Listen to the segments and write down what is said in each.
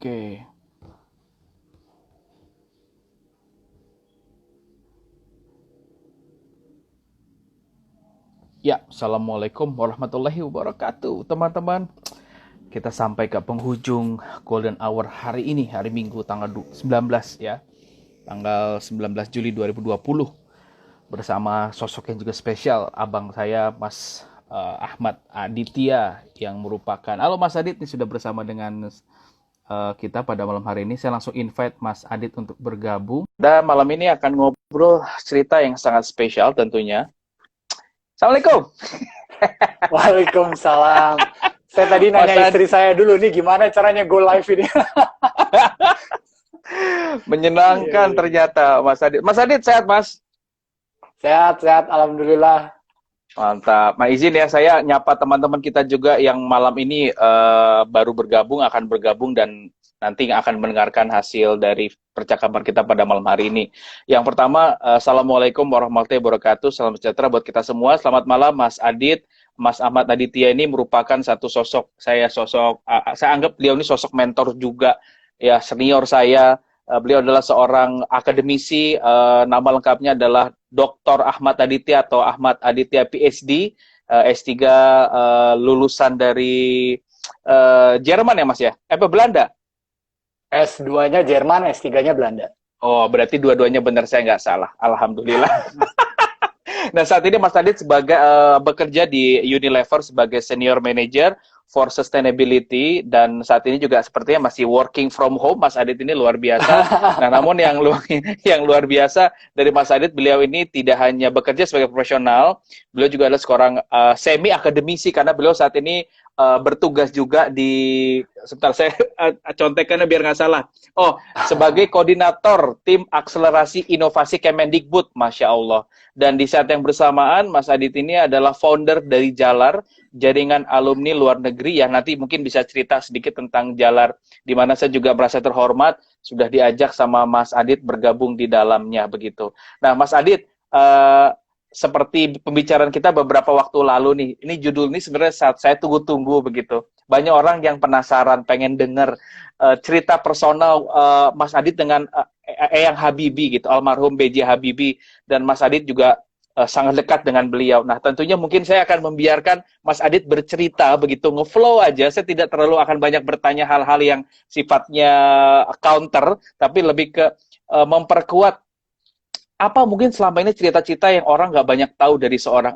Oke. Ya, Assalamualaikum warahmatullahi wabarakatuh, teman-teman. Kita sampai ke penghujung Golden Hour hari ini, hari Minggu tanggal 19 ya. Tanggal 19 Juli 2020 bersama sosok yang juga spesial, abang saya Mas Ahmad Aditya yang merupakan. Halo Mas Adit, ini sudah bersama dengan kita pada malam hari ini. Saya langsung invite Mas Adit untuk bergabung. Dan malam ini akan ngobrol cerita yang sangat spesial tentunya. Assalamualaikum. Waalaikumsalam. Saya tadi Mas nanya Adit, istri saya dulu nih gimana caranya go live ini. Iya, menyenangkan iya. ternyata Mas Adit. Mas Adit sehat Mas? Sehat, sehat, alhamdulillah. Mantap. Nah izin ya saya nyapa teman-teman kita juga yang malam ini baru bergabung, akan bergabung dan nanti akan mendengarkan hasil dari percakapan kita pada malam hari ini. Yang pertama, Assalamualaikum warahmatullahi wabarakatuh. Salam sejahtera buat kita semua. Selamat malam Mas Adit. Mas Ahmad Aditya ini merupakan satu sosok, saya anggap beliau ini sosok mentor juga, ya senior saya. Beliau adalah seorang akademisi, nama lengkapnya adalah Dr. Ahmad Aditya atau Ahmad Aditya PhD, S3, lulusan dari Jerman ya Mas ya? Apa Belanda? S2-nya Jerman, S3-nya Belanda. Oh, berarti dua-duanya benar, saya nggak salah. Alhamdulillah. Nah, saat ini Mas Adit sebagai bekerja di Unilever sebagai senior manager for sustainability dan saat ini juga sepertinya masih working from home. Mas Adit ini luar biasa. Nah, namun yang luar yang luar biasa dari Mas Adit, beliau ini tidak hanya bekerja sebagai profesional, beliau juga adalah seorang semi akademisi karena beliau saat ini bertugas juga di sebentar saya contekannya biar nggak salah. Oh, sebagai koordinator tim akselerasi inovasi Kemendikbud, Masya Allah. Dan di saat yang bersamaan, Mas Adit ini adalah founder dari Jalar, jaringan alumni luar negeri yang nanti mungkin bisa cerita sedikit tentang Jalar, di mana saya juga merasa terhormat, sudah diajak sama Mas Adit bergabung di dalamnya, begitu. Nah, Mas Adit, seperti pembicaraan kita beberapa waktu lalu nih, ini judul ini sebenarnya saat saya tunggu-tunggu begitu. Banyak orang yang penasaran, pengen dengar cerita personal Mas Adit dengan Eyang Habibie gitu, almarhum B.J. Habibie, dan Mas Adit juga sangat dekat dengan beliau. Nah, tentunya mungkin saya akan membiarkan Mas Adit bercerita begitu, ngeflow aja. Saya tidak terlalu akan banyak bertanya hal-hal yang sifatnya counter, tapi lebih ke memperkuat apa mungkin selama ini cerita-cerita yang orang nggak banyak tahu dari seorang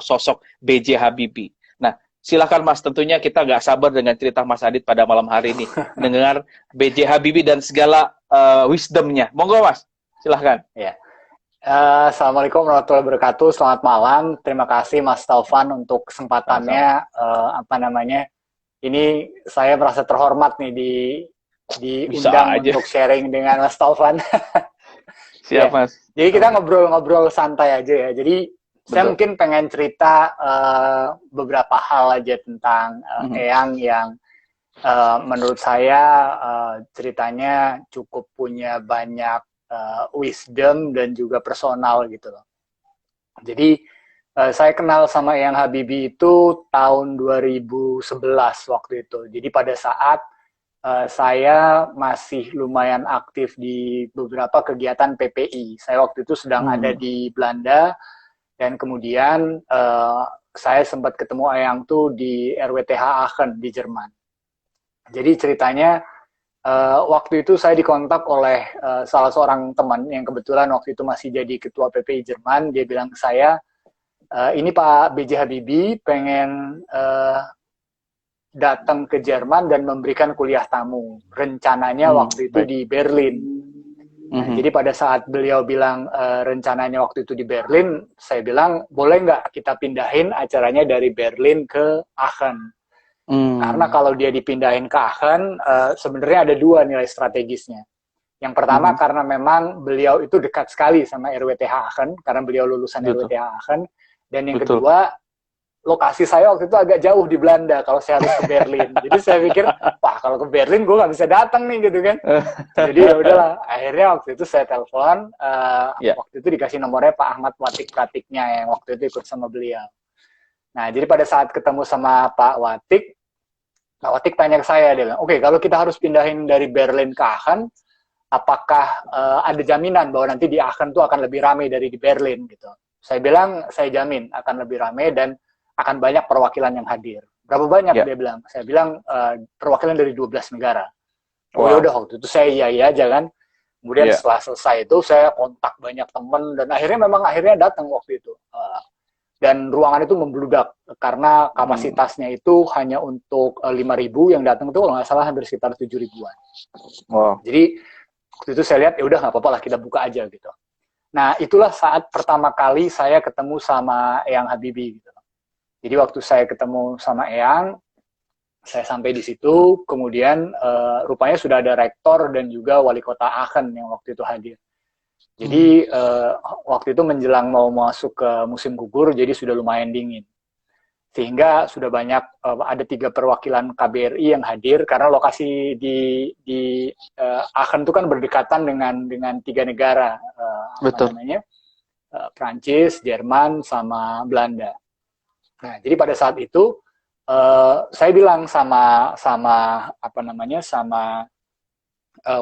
sosok B.J. Habibie. Nah, silakan Mas, tentunya kita nggak sabar dengan cerita Mas Adit pada malam hari ini. Mendengar B.J. Habibie dan segala wisdomnya. Monggo Mas, silakan. Ya. Assalamualaikum warahmatullahi wabarakatuh. Selamat malam. Terima kasih Mas Taufan untuk Sama-sama. kesempatannya. Apa namanya? Ini saya merasa terhormat nih Bisa diundang aja. untuk sharing dengan Mas Taufan. Siap Ya, Mas. jadi kita ngobrol-ngobrol santai aja ya. Jadi saya Betul. mungkin pengen cerita beberapa hal aja tentang Mhm. Eyang yang menurut saya ceritanya cukup punya banyak wisdom dan juga personal gitu loh. Jadi saya kenal sama Eyang Habibie itu tahun 2011 waktu itu. Jadi pada saat saya masih lumayan aktif di beberapa kegiatan PPI. Saya waktu itu sedang ada Hmm. di Belanda dan kemudian saya sempat ketemu Ayang tuh di RWTH Aachen di Jerman. Jadi ceritanya waktu itu saya dikontak oleh salah seorang teman yang kebetulan waktu itu masih jadi ketua PPI Jerman. Dia bilang ke saya, ini Pak B.J. Habibie pengen datang ke Jerman dan memberikan kuliah tamu. Rencananya Hmm. waktu itu Baik. di Berlin. Nah, Mhm. jadi pada saat beliau bilang rencananya waktu itu di Berlin, saya bilang boleh nggak kita pindahin acaranya dari Berlin ke Aachen. Karena Hmm. kalau dia dipindahin ke Aachen, sebenarnya ada dua nilai strategisnya. Yang pertama Mhm. karena memang beliau itu dekat sekali sama RWTH Aachen, karena beliau lulusan Betul. RWTH Aachen. Dan yang Betul. kedua, lokasi saya waktu itu agak jauh di Belanda kalau saya harus ke Berlin. Jadi saya pikir, wah kalau ke Berlin gue nggak bisa datang nih gitu kan. Jadi ya udahlah, akhirnya waktu itu saya telepon, Ya. waktu itu dikasih nomornya Pak Ahmad Watik Pratiknya yang waktu itu ikut sama beliau. Nah, jadi pada saat ketemu sama Pak Watik, Nah, Watik tanya ke saya, dia bilang, oke, kalau kita harus pindahin dari Berlin ke Aachen, apakah ada jaminan bahwa nanti di Aachen tuh akan lebih ramai dari di Berlin gitu. Saya bilang, saya jamin akan lebih ramai dan akan banyak perwakilan yang hadir. Berapa banyak Ya. dia bilang? Saya bilang perwakilan dari 12 negara. Oh ya Wow. udah, waktu itu saya iya aja kan. Kemudian Ya. setelah selesai itu saya kontak banyak teman dan akhirnya datang waktu itu. Dan ruangan itu membludak karena kapasitasnya itu hanya untuk 5.000, yang datang itu kalau nggak salah hampir sekitar 7.000-an. Wow. Jadi waktu itu saya lihat ya udah nggak apa-apa lah, kita buka aja gitu. Nah, itulah saat pertama kali saya ketemu sama Eyang Habibie gitu. Jadi waktu saya ketemu sama Eyang, saya sampai di situ, kemudian rupanya sudah ada rektor dan juga wali kota Aachen yang waktu itu hadir. Jadi waktu itu menjelang mau masuk ke musim gugur, jadi sudah lumayan dingin. Sehingga sudah banyak, ada 3 perwakilan KBRI yang hadir, karena lokasi di Aachen itu kan berdekatan dengan 3 negara, Betul. Prancis, Jerman, sama Belanda. Nah, jadi pada saat itu saya bilang sama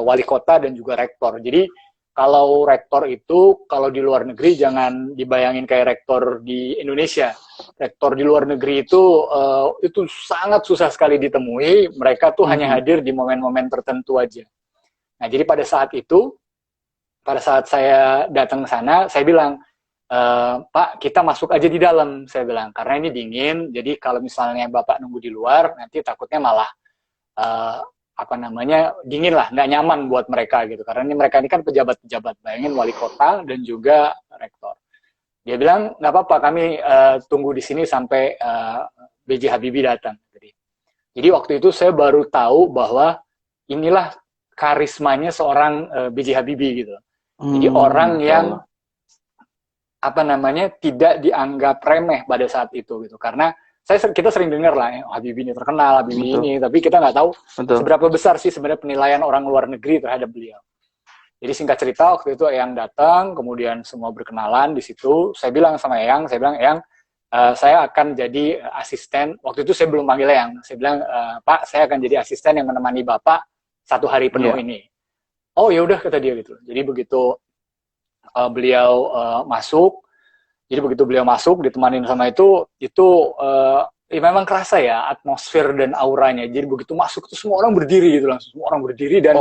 wali kota dan juga rektor. Jadi kalau rektor itu, kalau di luar negeri jangan dibayangin kayak rektor di Indonesia. Rektor di luar negeri itu sangat susah sekali ditemui. Mereka tuh hanya hadir di momen-momen tertentu aja. Nah, jadi pada saat itu, pada saat saya datang ke sana, saya bilang, Pak, kita masuk aja di dalam, saya bilang, karena ini dingin. Jadi kalau misalnya Bapak nunggu di luar, nanti takutnya malah dingin lah, nggak nyaman buat mereka gitu, karena mereka ini kan pejabat-pejabat, bayangin wali kota dan juga rektor. Dia bilang nggak apa-apa, kami tunggu di sini sampai B.J. Habibie datang. Jadi waktu itu saya baru tahu bahwa inilah karismanya seorang B.J. Habibie gitu. Jadi orang yang tidak dianggap remeh pada saat itu gitu, karena kita sering dengar lah, Habibie ini terkenal, Habibie ini, tapi kita nggak tahu seberapa besar sih sebenarnya penilaian orang luar negeri terhadap beliau. Jadi singkat cerita, waktu itu Eyang datang, kemudian semua berkenalan di situ. Saya bilang sama Eyang, Eyang, saya akan jadi asisten. Waktu itu saya belum panggil Eyang, saya bilang, Pak, saya akan jadi asisten yang menemani Bapak 1 hari penuh ini. Oh ya udah, kata dia gitu. Jadi begitu beliau masuk. Jadi begitu beliau masuk, ditemanin sama itu memang kerasa ya atmosfer dan auranya. Jadi begitu masuk itu semua orang berdiri gitu, langsung semua orang berdiri dan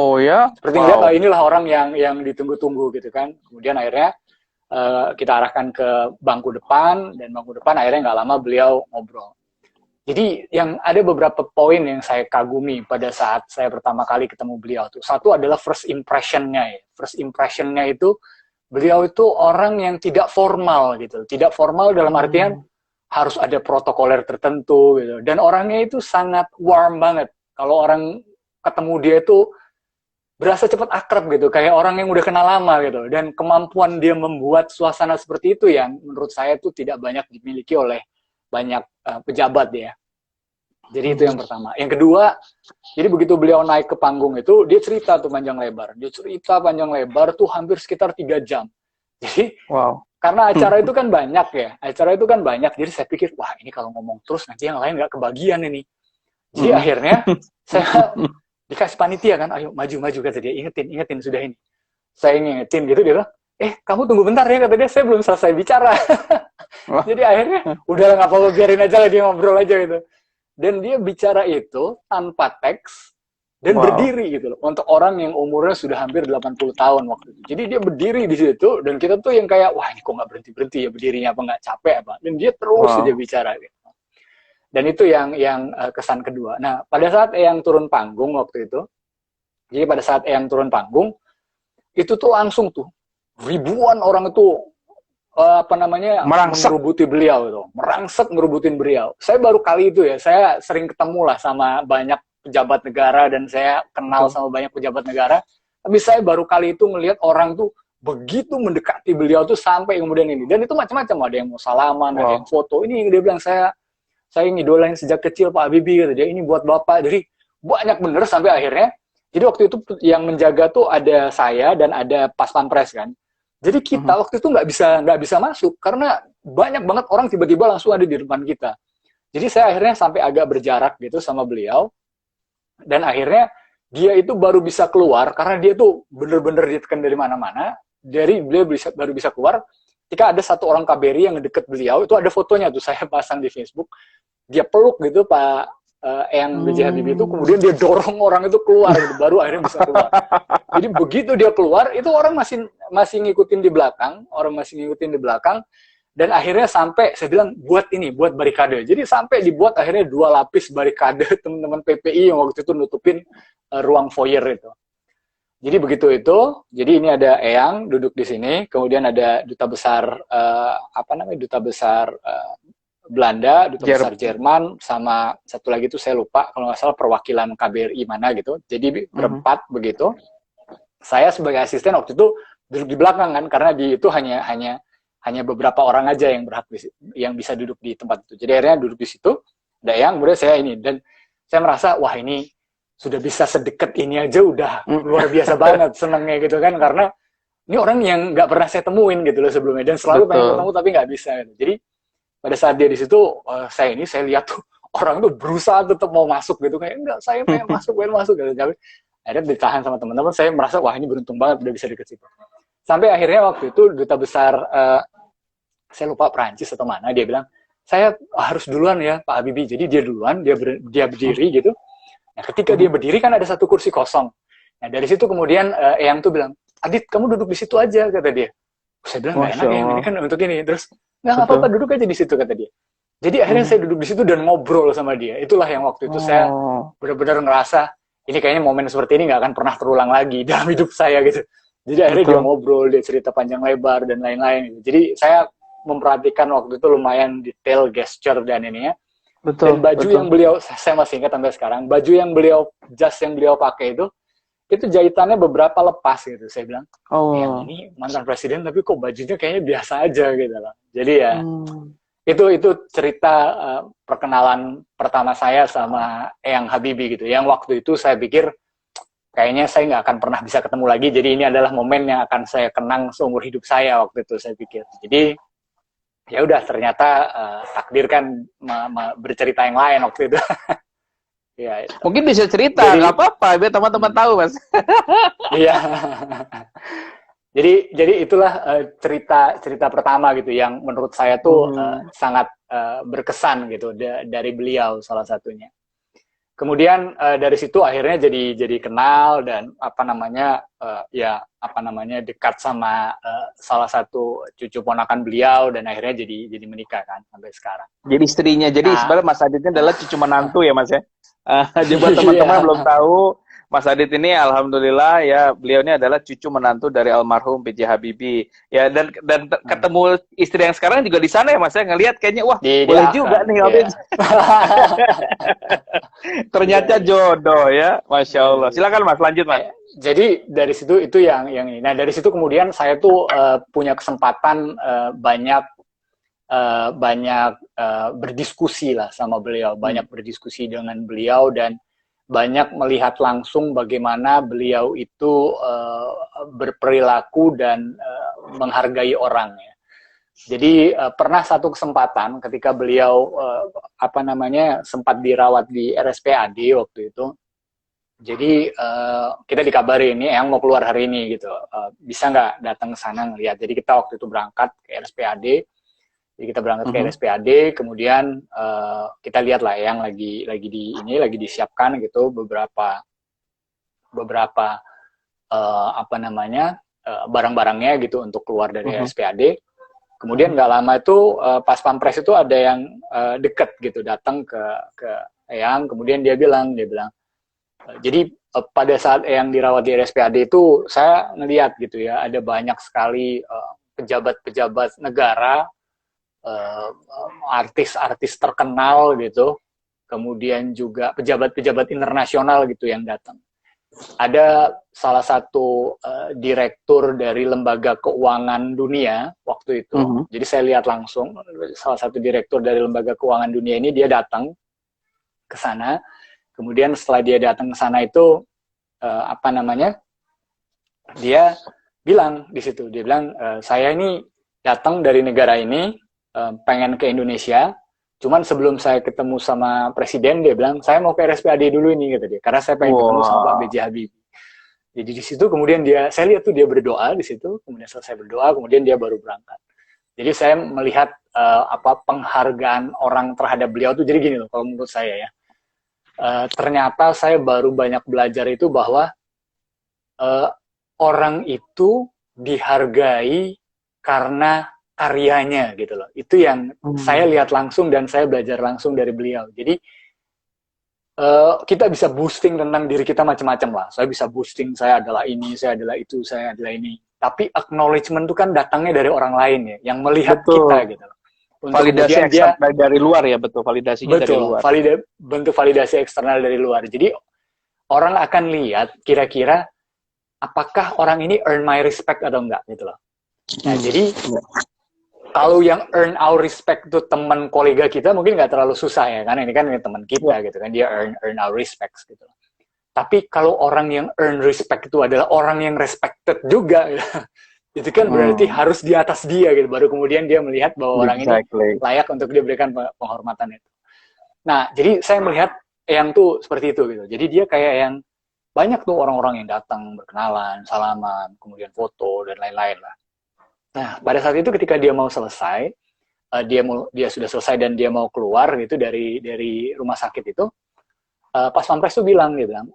seperti ngeliat inilah orang yang ditunggu-tunggu gitu kan. Kemudian akhirnya kita arahkan ke bangku depan, dan bangku depan akhirnya nggak lama beliau ngobrol. Jadi yang ada beberapa poin yang saya kagumi pada saat saya pertama kali ketemu beliau tuh. Satu adalah first impression-nya ya. First impression-nya itu beliau itu orang yang tidak formal gitu. Tidak formal dalam artian harus ada protokoler tertentu gitu. Dan orangnya itu sangat warm banget. Kalau orang ketemu dia itu berasa cepat akrab gitu, kayak orang yang udah kenal lama gitu. Dan kemampuan dia membuat suasana seperti itu yang menurut saya itu tidak banyak dimiliki oleh banyak pejabat ya. Jadi itu yang pertama. Yang kedua, jadi begitu beliau naik ke panggung itu, dia cerita tuh panjang lebar. Dia cerita panjang lebar tuh hampir sekitar 3 jam. Jadi, karena acara itu kan banyak ya. Acara itu kan banyak, jadi saya pikir, wah ini kalau ngomong terus nanti yang lain nggak kebagian ini. Jadi akhirnya, saya dikasih panitia kan, ayo maju-maju, kata dia, ingetin sudah ini. Saya ingetin gitu, dia bilang, kamu tunggu bentar ya, kata dia, saya belum selesai bicara. Jadi akhirnya, udah nggak apa-apa, biarin aja lah, dia ngobrol aja gitu. Dan dia bicara itu tanpa teks dan berdiri gitu loh. Untuk orang yang umurnya sudah hampir 80 tahun waktu itu. Jadi dia berdiri di situ dan kita tuh yang kayak, wah ini kok nggak berhenti-berhenti ya berdirinya, apa nggak capek apa. Dan dia terus saja bicara gitu. Dan itu yang kesan kedua. Nah, pada saat Eyang turun panggung waktu itu, jadi pada saat Eyang turun panggung, itu tuh langsung tuh ribuan orang itu ngerubuti beliau itu, merangsek ngerubutin beliau. Saya baru kali itu ya, saya sering ketemu lah sama banyak pejabat negara dan saya kenal sama banyak pejabat negara, tapi saya baru kali itu ngelihat orang tuh begitu mendekati beliau tuh sampai kemudian ini. Dan itu macam-macam, ada yang mau salaman, ada yang foto. Ini dia bilang, saya ngidolain sejak kecil Pak Habibie, kata dia, ini buat Bapak. Jadi banyak bener sampai akhirnya. Jadi waktu itu yang menjaga tuh ada saya dan ada pas pampres kan. Jadi kita waktu itu nggak bisa masuk karena banyak banget orang tiba-tiba langsung ada di depan kita. Jadi saya akhirnya sampai agak berjarak gitu sama beliau. Dan akhirnya dia itu baru bisa keluar karena dia tuh bener-bener ditekan dari mana-mana. Dia baru bisa keluar ketika ada satu orang KBRI yang deket beliau, itu ada fotonya tuh saya pasang di Facebook. Dia peluk gitu Pak Eyang B.J. Habibie itu, kemudian dia dorong orang itu keluar gitu, baru akhirnya bisa keluar. Jadi begitu dia keluar, itu orang masih ngikutin di belakang, dan akhirnya sampai saya bilang buat barikade. Jadi sampai dibuat akhirnya 2 lapis barikade teman-teman PPI yang waktu itu nutupin ruang foyer itu. Jadi begitu itu, jadi ini ada Eyang duduk di sini, kemudian ada duta besar duta besar Belanda, duta besar Jerman, sama satu lagi itu saya lupa kalau nggak salah perwakilan KBRI mana gitu. Jadi berempat begitu. Saya sebagai asisten waktu itu duduk di belakang kan, karena di itu hanya beberapa orang aja yang berhak yang bisa duduk di tempat itu. Jadi akhirnya duduk di situ, ada Eyang, kemudian saya ini, dan saya merasa wah ini sudah bisa sedekat ini aja udah luar biasa banget senengnya gitu kan, karena ini orang yang nggak pernah saya temuin gitu loh sebelumnya, dan selalu pengen ketemu tapi nggak bisa gitu. Jadi pada saat dia di situ saya lihat tuh orang tuh berusaha tetap mau masuk gitu, kayak enggak, saya pengen masuk gitu. Tapi akhirnya ditahan sama teman-teman. Saya merasa wah ini beruntung banget udah bisa deket situ. Sampai akhirnya waktu itu duta besar saya lupa Perancis atau mana, dia bilang saya harus duluan ya Pak Habibie. Jadi dia duluan, dia berdiri gitu. Nah, ketika dia berdiri kan ada satu kursi kosong. Nah, dari situ kemudian Eyang tuh bilang, Adit, kamu duduk di situ aja, kata dia. Saya bilang, nggak enak ya, ini kan untuk ini. Terus, nggak apa-apa, duduk aja di situ, kata dia. Jadi akhirnya saya duduk di situ dan ngobrol sama dia. Itulah yang waktu itu saya benar-benar ngerasa, ini kayaknya momen seperti ini nggak akan pernah terulang lagi dalam hidup saya gitu. Jadi akhirnya dia ngobrol, dia cerita panjang lebar dan lain-lain. Jadi saya memperhatikan waktu itu lumayan detail gesture dan ininya. Dan baju yang beliau, saya masih ingat sampai sekarang, baju yang jas yang beliau pakai itu jahitannya beberapa lepas gitu. Saya bilang, ya ini mantan presiden tapi kok bajunya kayaknya biasa aja gitu loh. Jadi ya, itu cerita perkenalan pertama saya sama Eyang Habibie gitu. Yang waktu itu saya pikir, kayaknya saya nggak akan pernah bisa ketemu lagi, jadi ini adalah momen yang akan saya kenang seumur hidup saya waktu itu, saya pikir. Jadi, ya udah, ternyata takdir kan bercerita yang lain waktu itu. Ya, itu. Mungkin bisa cerita, nggak apa-apa, biar teman-teman tahu, Mas. Iya. Jadi itulah cerita pertama gitu yang menurut saya tuh sangat berkesan gitu dari beliau salah satunya. Kemudian dari situ akhirnya jadi kenal dan dekat sama salah satu cucu ponakan beliau, dan akhirnya jadi menikah kan sampai sekarang. Jadi istrinya. Jadi sebenarnya Mas Adit ini adalah cucu menantu ya Mas ya. Jadi buat teman-teman yang belum tahu, Mas Adit ini alhamdulillah ya, beliau ini adalah cucu menantu dari almarhum B.J. Habibie. Ya, dan ketemu istri yang sekarang juga di sana ya Mas ya, ngelihat kayaknya wah boleh juga nih Habib. Ternyata jodoh ya, Masya Allah. Silakan Mas, lanjut Mas. Jadi dari situ itu yang ini. Nah dari situ kemudian saya tuh punya kesempatan banyak berdiskusi lah sama beliau, banyak berdiskusi dengan beliau dan banyak melihat langsung bagaimana beliau itu berperilaku dan menghargai orang ya. Jadi pernah satu kesempatan ketika beliau sempat dirawat di RSPAD waktu itu. Jadi kita dikabari ini yang mau keluar hari ini gitu, bisa nggak datang ke sana ngeliat. Jadi kita waktu itu berangkat ke RSPAD. Jadi kita berangkat ke RSPAD, kemudian kita lihat lah yang lagi disiapkan gitu beberapa barang-barangnya gitu untuk keluar dari RSPAD. Kemudian nggak lama itu pas pampres itu ada yang deket gitu datang ke Eyang, kemudian dia bilang jadi pada saat Eyang dirawat di RSPAD itu saya ngelihat gitu ya, ada banyak sekali pejabat-pejabat negara, artis-artis terkenal gitu, kemudian juga pejabat-pejabat internasional gitu yang datang. Ada salah satu direktur dari lembaga keuangan dunia waktu itu. Jadi saya lihat langsung salah satu direktur dari lembaga keuangan dunia ini dia datang ke sana. Kemudian setelah dia datang ke sana itu dia bilang di situ, saya ini datang dari negara ini, pengen ke Indonesia, Cuman sebelum saya ketemu sama presiden, dia bilang, saya mau ke RSPAD dulu ini, kata dia. Karena saya pengen ketemu sama Pak B.J. Habibie. Jadi di situ kemudian saya lihat tuh dia berdoa di situ, kemudian selesai berdoa, kemudian dia baru berangkat. Jadi saya melihat penghargaan orang terhadap beliau tuh, jadi gini loh, kalau menurut saya ya. Ternyata saya baru banyak belajar itu bahwa orang itu dihargai karena karyanya gitu loh. Itu yang saya lihat langsung dan saya belajar langsung dari beliau. Jadi kita bisa boosting tentang diri kita macam-macam lah. Saya bisa boosting, saya adalah ini, saya adalah itu, saya adalah ini. Tapi acknowledgement itu kan datangnya dari orang lain ya, yang melihat kita gitu loh. Untuk validasi eksternal dari luar ya, betul, validasinya dari luar. Bentuk validasi eksternal dari luar. Jadi orang akan lihat kira-kira apakah orang ini earn my respect atau enggak gitu loh. Nah, jadi kalau yang earn our respect itu teman kolega kita mungkin nggak terlalu susah ya, karena ini kan teman kita gitu kan, dia earn our respect gitu. Tapi kalau orang yang earn respect itu adalah orang yang respected juga, gitu, itu kan berarti harus di atas dia gitu, baru kemudian dia melihat bahwa orang ini layak untuk diberikan penghormatan itu. Nah, jadi saya melihat Eyang tuh seperti itu gitu. Jadi dia kayak yang banyak tuh orang-orang yang datang berkenalan, salaman, kemudian foto dan lain-lain lah. Nah, pada saat itu ketika dia mau selesai, dia sudah selesai dan dia mau keluar gitu dari rumah sakit itu, Pas Pampres tuh bilang, dia bilang,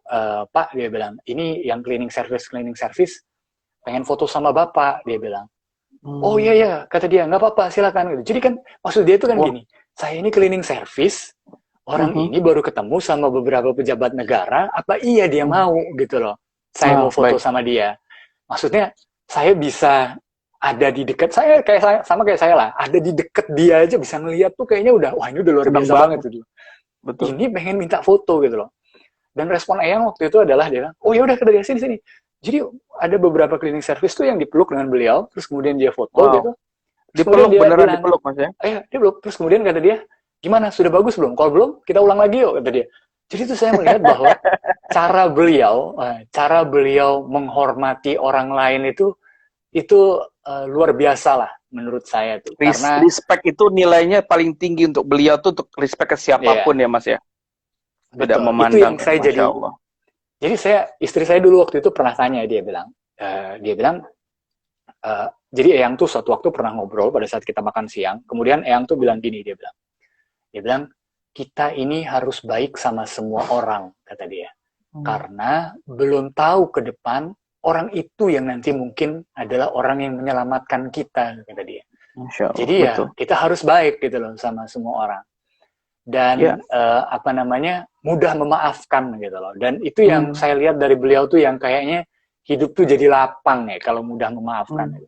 Pak, dia bilang, ini yang cleaning service pengen foto sama Bapak, dia bilang. Oh iya ya, kata dia, nggak apa-apa, silakan. Gitu. Jadi kan maksud dia itu kan gini, saya ini cleaning service, orang ini baru ketemu sama beberapa pejabat negara, apa iya dia mau gitu loh, saya mau foto sama dia. Maksudnya saya bisa ada di dekat saya, sama kayak saya lah, ada di dekat dia aja bisa ngeliat tuh kayaknya udah, wah ini udah luar biasa banget tuh. Betul. Ini pengen minta foto gitu loh. Dan respon Eyang waktu itu adalah dia bilang, oh ya udah dari sini. Jadi ada beberapa cleaning service tuh yang dipeluk dengan beliau, terus kemudian dia foto gitu. Dipeluk, beneran dipeluk mas ya? Dia peluk. Terus kemudian kata dia, gimana, sudah bagus belum? Kalau belum, kita ulang lagi yuk, kata dia. Jadi itu saya melihat bahwa cara beliau menghormati orang lain itu luar biasa lah menurut saya tuh. Karena respect itu nilainya paling tinggi untuk beliau tuh, untuk respect ke siapapun ya mas ya. Tidak memandang. Itu yang saya jadi. Allah. Jadi istri saya dulu waktu itu pernah tanya, dia bilang, jadi Eyang tuh suatu waktu pernah ngobrol pada saat kita makan siang, kemudian Eyang tuh bilang gini, dia bilang, kita ini harus baik sama semua orang, kata dia. Karena belum tahu ke depan, orang itu yang nanti mungkin adalah orang yang menyelamatkan kita, kata dia. Jadi ya, kita harus baik gitu loh sama semua orang. Dan mudah memaafkan gitu loh. Dan itu yang saya lihat dari beliau tuh, yang kayaknya hidup tuh jadi lapang ya kalau mudah memaafkan.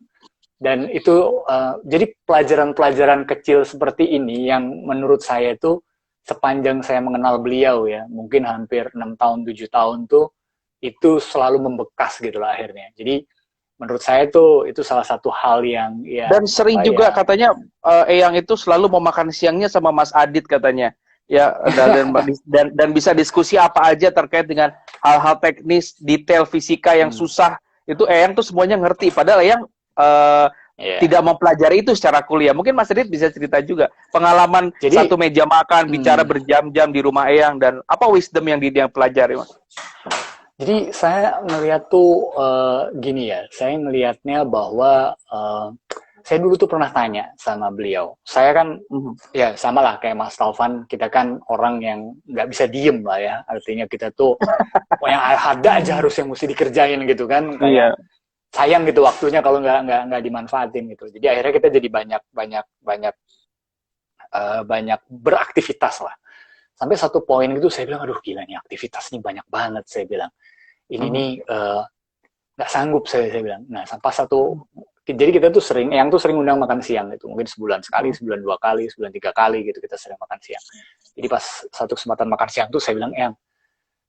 Dan itu jadi pelajaran-pelajaran kecil seperti ini yang menurut saya itu sepanjang saya mengenal beliau ya, mungkin hampir 6 tahun 7 tahun tuh, itu selalu membekas gitu lah akhirnya. Jadi menurut saya itu salah satu hal yang ya. Dan sering juga katanya Eyang itu selalu mau makan siangnya sama Mas Adit katanya. Ya, dan bisa diskusi apa aja terkait dengan hal-hal teknis, detail fisika yang susah. Itu Eyang tuh semuanya ngerti. Padahal Eyang tidak mempelajari itu secara kuliah. Mungkin Mas Adit bisa cerita juga pengalaman satu meja makan, bicara berjam-jam di rumah Eyang, dan apa wisdom yang dia pelajari, Mas? Jadi saya ngelihat tuh gini ya, saya ngelihatnya bahwa saya dulu tuh pernah tanya sama beliau. Saya kan ya sama lah kayak Mas Taufan, kita kan orang yang nggak bisa diem lah ya. Artinya kita tuh yang ada aja harus yang mesti dikerjain gitu kan. Kayak sayang gitu waktunya kalau nggak dimanfaatin gitu. Jadi akhirnya kita jadi banyak beraktivitas lah. Sampai satu poin gitu saya bilang, aduh gila nih aktivitas nih banyak banget, saya bilang. Ini nih nggak sanggup saya bilang. Nah sampai jadi kita tuh Eyang tuh sering undang makan siang gitu. Mungkin sebulan sekali, sebulan 2 kali, sebulan 3 kali gitu kita sering makan siang. Jadi pas satu kesempatan makan siang tuh saya bilang, Eyang,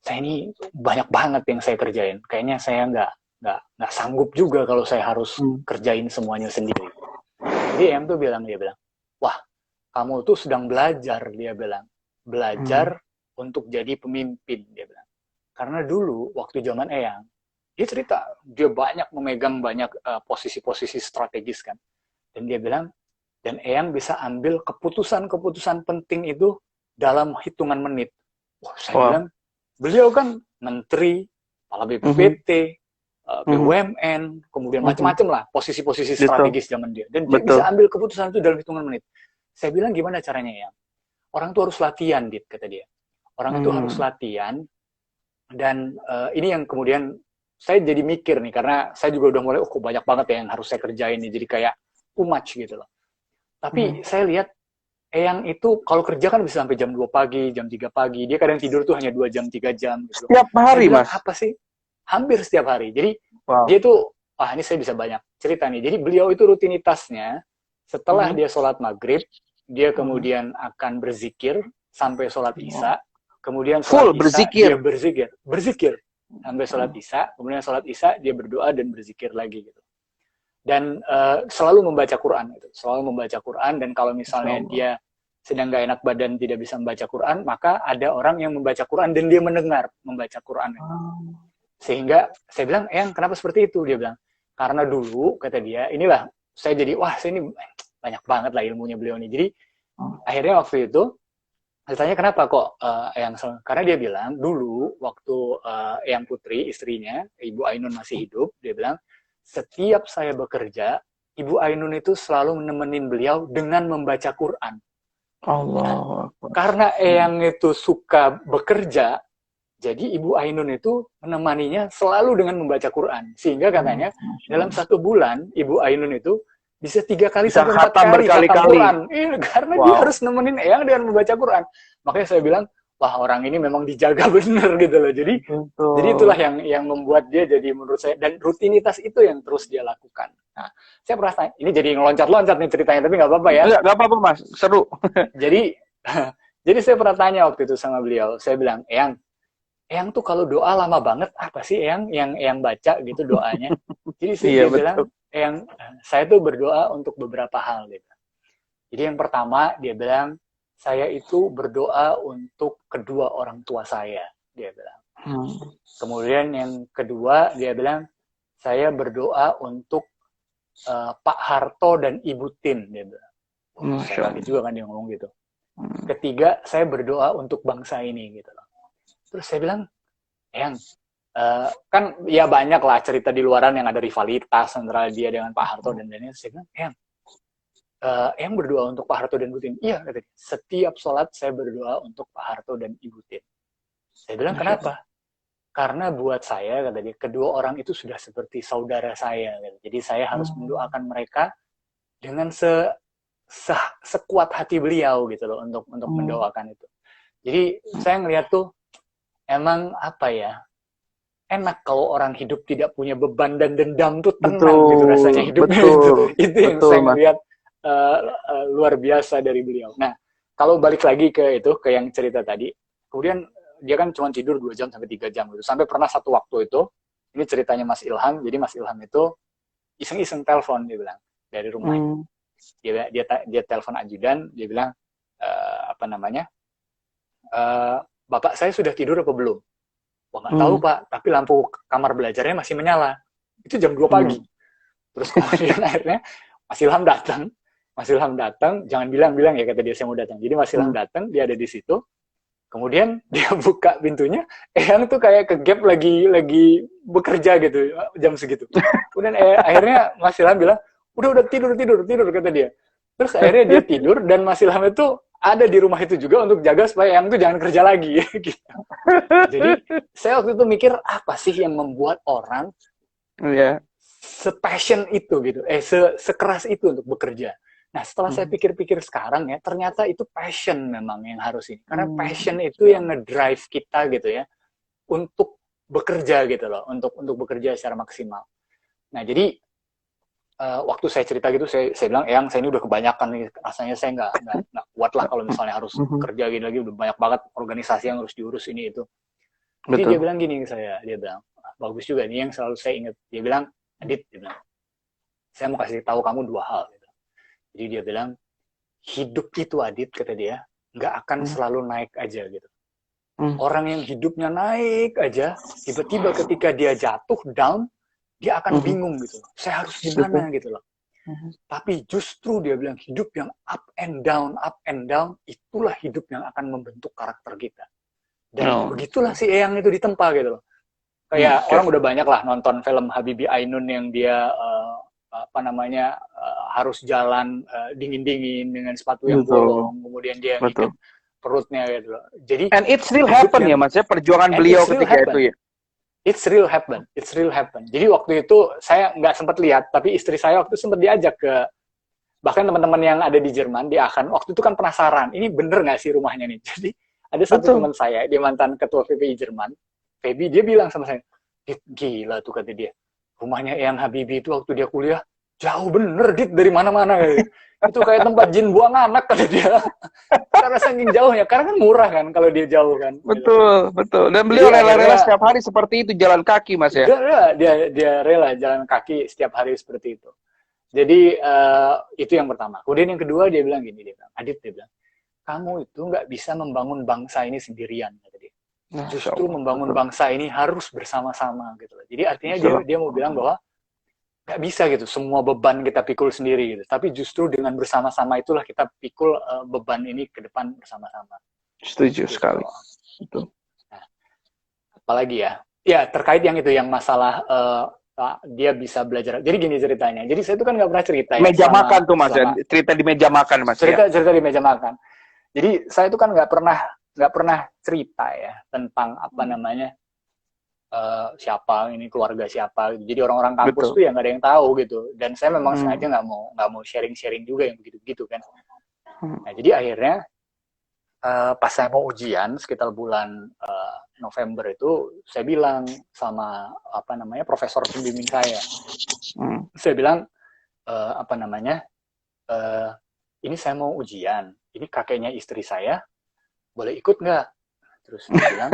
saya ini banyak banget yang saya kerjain. Kayaknya saya nggak sanggup juga kalau saya harus kerjain semuanya sendiri. Jadi Eyang tuh dia bilang, wah kamu tuh sedang belajar, dia bilang. Belajar untuk jadi pemimpin, dia bilang. Karena dulu waktu zaman Eyang, dia cerita dia banyak memegang banyak posisi-posisi strategis kan, dan dia bilang Dan Eyang bisa ambil keputusan-keputusan penting itu dalam hitungan menit. Wah, saya bilang, beliau kan menteri, kepala BPPT, BUMN, kemudian macam-macam lah posisi-posisi strategis zaman dia. Dan dia bisa ambil keputusan itu dalam hitungan menit. Saya bilang, gimana caranya ya? Orang itu harus latihan, Dit, kata dia. Orang itu harus latihan. Dan ini yang kemudian saya jadi mikir nih, karena saya juga udah mulai, kok banyak banget ya yang harus saya kerjain nih. Jadi kayak too much gitu loh. Tapi saya lihat Eyang itu kalau kerja kan bisa sampai jam 2 pagi, jam 3 pagi. Dia kadang tidur tuh hanya 2 jam, 3 jam. Gitu. Setiap hari, Mas? Apa sih? Hampir setiap hari. Jadi dia tuh, ini saya bisa banyak cerita nih. Jadi beliau itu rutinitasnya, setelah dia sholat maghrib, dia kemudian akan berzikir sampai sholat isya. Kemudian sholat isya, dia berzikir. Sampai sholat isya. Kemudian sholat isya, dia berdoa dan berzikir lagi gitu. Dan selalu membaca Quran gitu. Selalu membaca Quran, dan kalau misalnya dia sedang gak enak badan tidak bisa membaca Quran, maka ada orang yang membaca Quran dan dia mendengar membaca Quran gitu. Sehingga saya bilang, Eyang kenapa seperti itu? Dia bilang, karena dulu kata dia, inilah saya jadi, saya ini banyak banget lah ilmunya beliau nih. Jadi akhirnya waktu itu saya tanya, kenapa kok Eyang? Karena dia bilang dulu waktu Eyang Putri istrinya, Ibu Ainun masih hidup, dia bilang setiap saya bekerja, Ibu Ainun itu selalu menemenin beliau dengan membaca Quran. Allah. Karena Eyang itu suka bekerja, jadi Ibu Ainun itu menemaninya selalu dengan membaca Quran. Sehingga katanya dalam 1 bulan Ibu Ainun itu bisa 3 kali sampai 4 kali khatam Quran. Karena dia harus nemenin Eyang dengan membaca Quran. Makanya saya bilang, wah orang ini memang dijaga bener gitu loh. Jadi itulah yang membuat dia jadi menurut saya, dan rutinitas itu yang terus dia lakukan. Nah, saya merasa ini jadi ngeloncat-loncat nih ceritanya, tapi nggak apa-apa ya. Nggak apa-apa Mas, seru. jadi saya pernah tanya waktu itu sama beliau, saya bilang, Eyang tuh kalau doa lama banget, apa sih Eyang baca gitu doanya? Jadi dia bilang, Eyang, saya tuh berdoa untuk beberapa hal gitu. Jadi yang pertama dia bilang, saya itu berdoa untuk kedua orang tua saya, dia bilang. Kemudian yang kedua, dia bilang, saya berdoa untuk Pak Harto dan Ibu Tin, dia bilang. Saya kaget juga kan dia ngomong gitu. Ketiga, saya berdoa untuk bangsa ini, gitu loh. Terus saya bilang, Eyang, kan ya banyak lah cerita di luaran yang ada rivalitas antara dia dengan Pak Harto dan lainnya. Saya bilang, Eyang berdoa untuk Pak Harto dan Ibu Tin. Iya, katanya. Setiap sholat saya berdoa untuk Pak Harto dan Ibu Tin. Saya bilang, kenapa? Karena buat saya, kata dia, kedua orang itu sudah seperti saudara saya. Gitu. Jadi saya harus mendoakan mereka dengan sekuat hati beliau gitu loh untuk mendoakan itu. Jadi saya ngelihat tuh emang apa ya, enak kalau orang hidup tidak punya beban dan dendam tuh tenang gitu rasanya hidupnya itu yang saya ngelihat luar biasa dari beliau. Nah, kalau balik lagi ke yang cerita tadi, kemudian dia kan cuma tidur 2 jam sampai 3 jam gitu. Sampai pernah satu waktu itu, ini ceritanya Mas Ilham, jadi Mas Ilham itu iseng-iseng telepon, dia bilang, dari rumahnya. Dia telepon ajudan, dia bilang, Bapak saya sudah tidur apa belum? Wah, nggak tahu Pak, tapi lampu kamar belajarnya masih menyala. Itu jam 2 pagi. Terus kemudian akhirnya Mas Ilham datang, jangan bilang-bilang ya, kata dia, saya mau datang. Jadi Mas Ilham datang, dia ada di situ. Kemudian dia buka pintunya, Eyang tuh kayak kegap lagi bekerja gitu jam segitu. Kemudian akhirnya Mas Ilham bilang, udah tidur kata dia. Terus akhirnya dia tidur, dan Mas Ilham itu ada di rumah itu juga untuk jaga supaya Eyang tuh jangan kerja lagi. Gitu. Jadi saya waktu itu mikir, apa sih yang membuat orang se-passion itu gitu, sekeras itu untuk bekerja. Nah, setelah saya pikir-pikir sekarang ya, ternyata itu passion memang yang harus ini. Karena passion itu yang ngedrive kita gitu ya, untuk bekerja gitu loh, untuk bekerja secara maksimal. Nah, jadi waktu saya cerita gitu, saya bilang, Eyang, saya ini udah kebanyakan nih, rasanya saya nggak kuat lah kalau misalnya harus kerja gini lagi, udah banyak banget organisasi yang harus diurus ini itu. Jadi dia bilang gini ke saya, dia bilang, bagus juga nih yang selalu saya ingat. Dia bilang, Adit, dia bilang, saya mau kasih tahu kamu 2 hal. Jadi dia bilang, hidup itu, Adit, kata dia, nggak akan selalu naik aja gitu. Orang yang hidupnya naik aja, tiba-tiba ketika dia jatuh down, dia akan bingung gitu. Saya harus gimana gitu loh. Tapi justru dia bilang hidup yang up and down, itulah hidup yang akan membentuk karakter kita. Dan begitulah si Eyang itu ditempa gitu loh. Kayak orang udah banyak lah nonton film Habibie Ainun yang dia harus jalan dingin-dingin dengan sepatu yang bolong, kemudian dia ngikut perutnya gitu loh. Jadi and it still happen ya Mas ya, perjuangan beliau ketika itu ya. It's real happen. Jadi waktu itu saya nggak sempat lihat, tapi istri saya waktu itu sempat diajak ke, bahkan teman-teman yang ada di Jerman, di Aachen, waktu itu kan penasaran, ini bener nggak sih rumahnya nih? Jadi ada satu teman saya, dia mantan ketua VPI Jerman, Feby, dia bilang sama saya, gila tuh kata dia, rumahnya Eyang Habibie itu waktu dia kuliah, jauh bener Dit dari mana-mana. Itu kayak tempat jin buang anak kata dia. Karena saking jauhnya, karena kan murah kan kalau dia jauh kan. Betul. Dan beliau rela-rela setiap hari seperti itu jalan kaki Mas ya. Dia rela jalan kaki setiap hari seperti itu. Jadi itu yang pertama. Kemudian yang kedua dia bilang gini, dia bilang, kamu itu nggak bisa membangun bangsa ini sendirian kata dia. Justru membangun bangsa ini harus bersama-sama gitu. Jadi artinya dia mau bilang bahwa nggak bisa gitu, semua beban kita pikul sendiri gitu. Tapi justru dengan bersama-sama itulah kita pikul beban ini ke depan bersama-sama. Setuju sekali. Betul. Nah, apalagi ya? Ya terkait yang itu, yang masalah dia bisa belajar. Jadi gini ceritanya. Jadi saya itu kan nggak pernah cerita. Meja makan tuh Mas ya. Cerita di meja makan Mas. Cerita di meja makan. Jadi saya itu kan nggak pernah cerita ya tentang siapa ini, keluarga siapa gitu. Jadi orang-orang kampus tuh ya nggak ada yang tahu gitu. Dan saya memang sengaja nggak mau sharing juga yang begitu kan. Nah jadi akhirnya pas saya mau ujian sekitar bulan November itu, saya bilang sama profesor pembimbing saya, saya bilang ini saya mau ujian, ini kakeknya istri saya, boleh ikut nggak? Terus dia bilang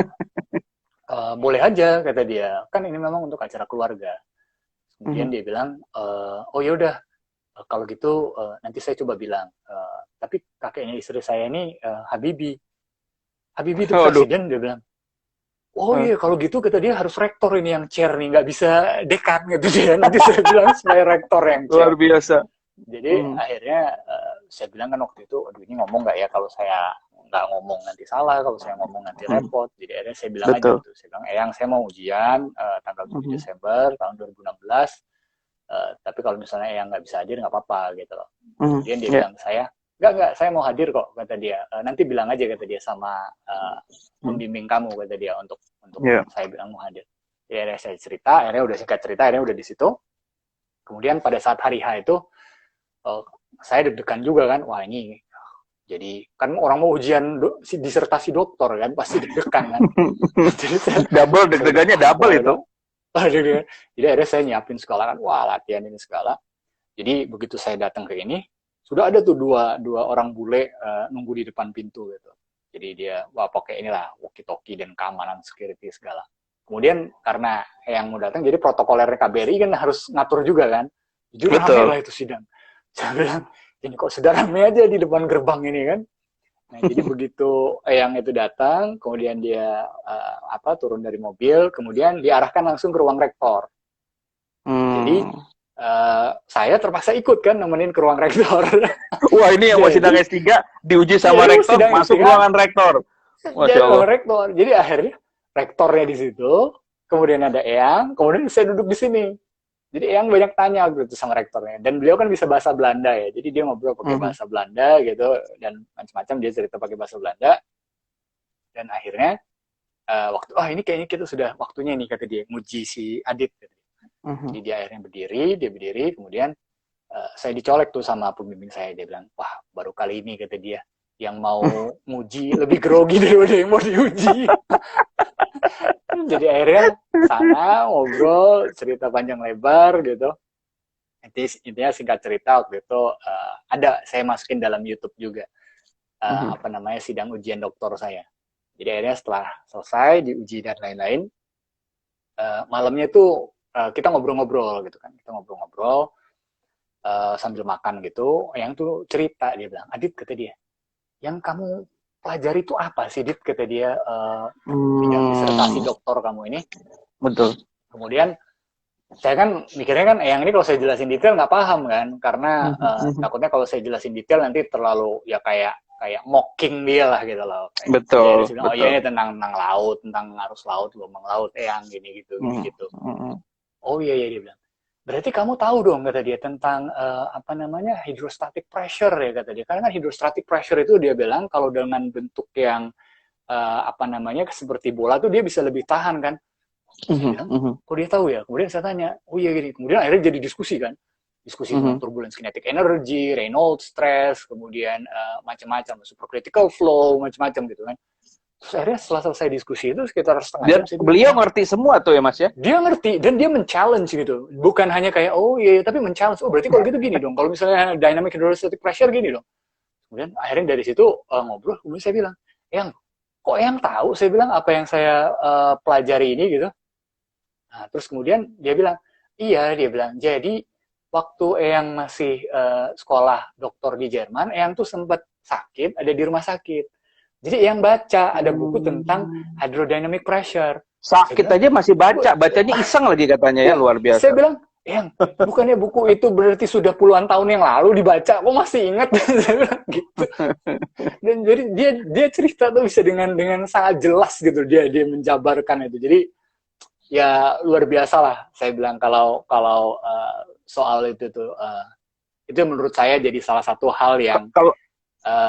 boleh aja kata dia, kan ini memang untuk acara keluarga. Kemudian dia bilang oh ya udah kalau gitu nanti saya coba bilang, tapi kakeknya istri saya ini Habibie itu presiden. Dia bilang oh iya kalau gitu kata dia harus rektor ini yang chair nih, nggak bisa dekan gitu dia. Nanti saya bilang supaya rektor yang chair. Luar biasa. Jadi akhirnya saya bilang kan waktu itu, aduh ini ngomong nggak ya, kalau saya nggak ngomong nanti salah, kalau saya ngomong nanti repot. Jadi akhirnya saya bilang aja gitu, saya bilang Eyang saya mau ujian tanggal 7 Desember tahun 2016, tapi kalau misalnya Eyang nggak bisa hadir nggak apa-apa gitu loh. Kemudian dia bilang saya, enggak, saya mau hadir kok kata dia. Nanti bilang aja kata dia sama pembimbing kamu kata dia untuk saya bilang mau hadir. Ya akhirnya saya cerita, akhirnya udah di situ. Kemudian pada saat hari H itu saya deg-degan juga kan, wah ini jadi kan orang mau ujian disertasi doktor kan pasti deg-degan kan. Jadi double deg-degannya double itu. Jadi akhirnya saya nyiapin segala kan, wah latihan ini segala. Jadi begitu saya datang ke ini, sudah ada tuh dua orang bule nunggu di depan pintu gitu. Jadi dia pakai inilah walkie-talkie dan keamanan security segala. Kemudian karena yang mau datang, jadi protokoler KBRI kan harus ngatur juga kan. Jujur rame lah itu sidang. Saya bilang, ini kok sudah rame aja di depan gerbang ini kan. Nah jadi begitu yang itu datang, kemudian dia turun dari mobil, kemudian diarahkan langsung ke ruang rektor. Jadi saya terpaksa ikut kan nemenin ke ruang rektor. Wah ini yang mau sidang S3 diuji sama rektor, masuk ruangan rektor. Ruangan rektor. Jadi akhirnya rektornya di situ, kemudian ada Eyang, kemudian saya duduk di sini. Jadi Eyang banyak tanya gitu sama rektornya, dan beliau kan bisa bahasa Belanda ya, jadi dia ngobrol pakai bahasa Belanda gitu, dan macam-macam dia cerita pakai bahasa Belanda. Dan akhirnya ini kayaknya kita sudah waktunya nih kata dia nguji si Adit. Jadi dia akhirnya berdiri, kemudian saya dicolek tuh sama pembimbing saya, dia bilang, wah baru kali ini kata dia yang mau nguji lebih grogi daripada yang mau diuji. Jadi akhirnya sana ngobrol, cerita panjang lebar gitu. Intinya singkat cerita waktu itu saya masukin dalam YouTube juga sidang ujian doktor saya. Jadi akhirnya setelah selesai diuji dan lain-lain, malamnya itu kita ngobrol-ngobrol gitu kan. Kita ngobrol-ngobrol sambil makan gitu. Yang tuh cerita, dia bilang, Adit kata dia, yang kamu pelajari itu apa sih Dit kata dia, bidang disertasi doktor kamu ini. Betul. Kemudian saya kan mikirnya kan yang ini kalau saya jelasin detail nggak paham kan, karena takutnya kalau saya jelasin detail nanti terlalu ya kayak mocking dia lah gitu loh. Kayak, dia Betul, bilang, oh iya betul. ini tentang laut, tentang arus laut, gelombang laut, yang gini gitu, gini gitu. Oh iya iya, dia bilang. Berarti kamu tahu dong, kata dia, tentang apa namanya, hydrostatic pressure ya, kata dia. Karena kan hydrostatic pressure itu dia bilang kalau dengan bentuk yang apa namanya seperti bola tuh dia bisa lebih tahan kan. Saya bilang, kok dia tahu ya? Kemudian saya tanya, oh iya gini. Kemudian akhirnya jadi diskusi kan. Diskusi tentang turbulence kinetic energy, Reynolds stress, kemudian macam-macam, supercritical flow, macam-macam gitu kan. Terus akhirnya setelah selesai diskusi itu sekitar setengah Dan jam, saya bilang, beliau ngerti semua tuh ya Mas ya? dia ngerti dan dia men-challenge gitu. Bukan hanya kayak oh iya, tapi men-challenge. Oh berarti kalau gitu gini dong. Kalau misalnya dynamic hydrostatic pressure gini dong. Kemudian akhirnya dari situ ngobrol. Kemudian saya bilang, yang kok yang tahu? Saya bilang apa yang saya pelajari ini gitu. Nah, terus kemudian dia bilang, iya, dia bilang, jadi waktu Eyang masih sekolah doktor di Jerman, Eyang tuh sempat sakit, ada di rumah sakit. Jadi Eyang baca, ada buku tentang hydrodynamic pressure. Sakit Bilang, aja masih baca, bacanya iseng lagi katanya ya, luar saya biasa. bilang, Eyang, bukannya buku itu berarti sudah puluhan tahun yang lalu dibaca, kok masih ingat? Saya bilang gitu. Dan jadi dia cerita tuh bisa dengan sangat jelas gitu, dia menjabarkan itu. Jadi ya luar biasa lah, saya bilang kalau soal itu tuh itu menurut saya jadi salah satu hal yang Kalau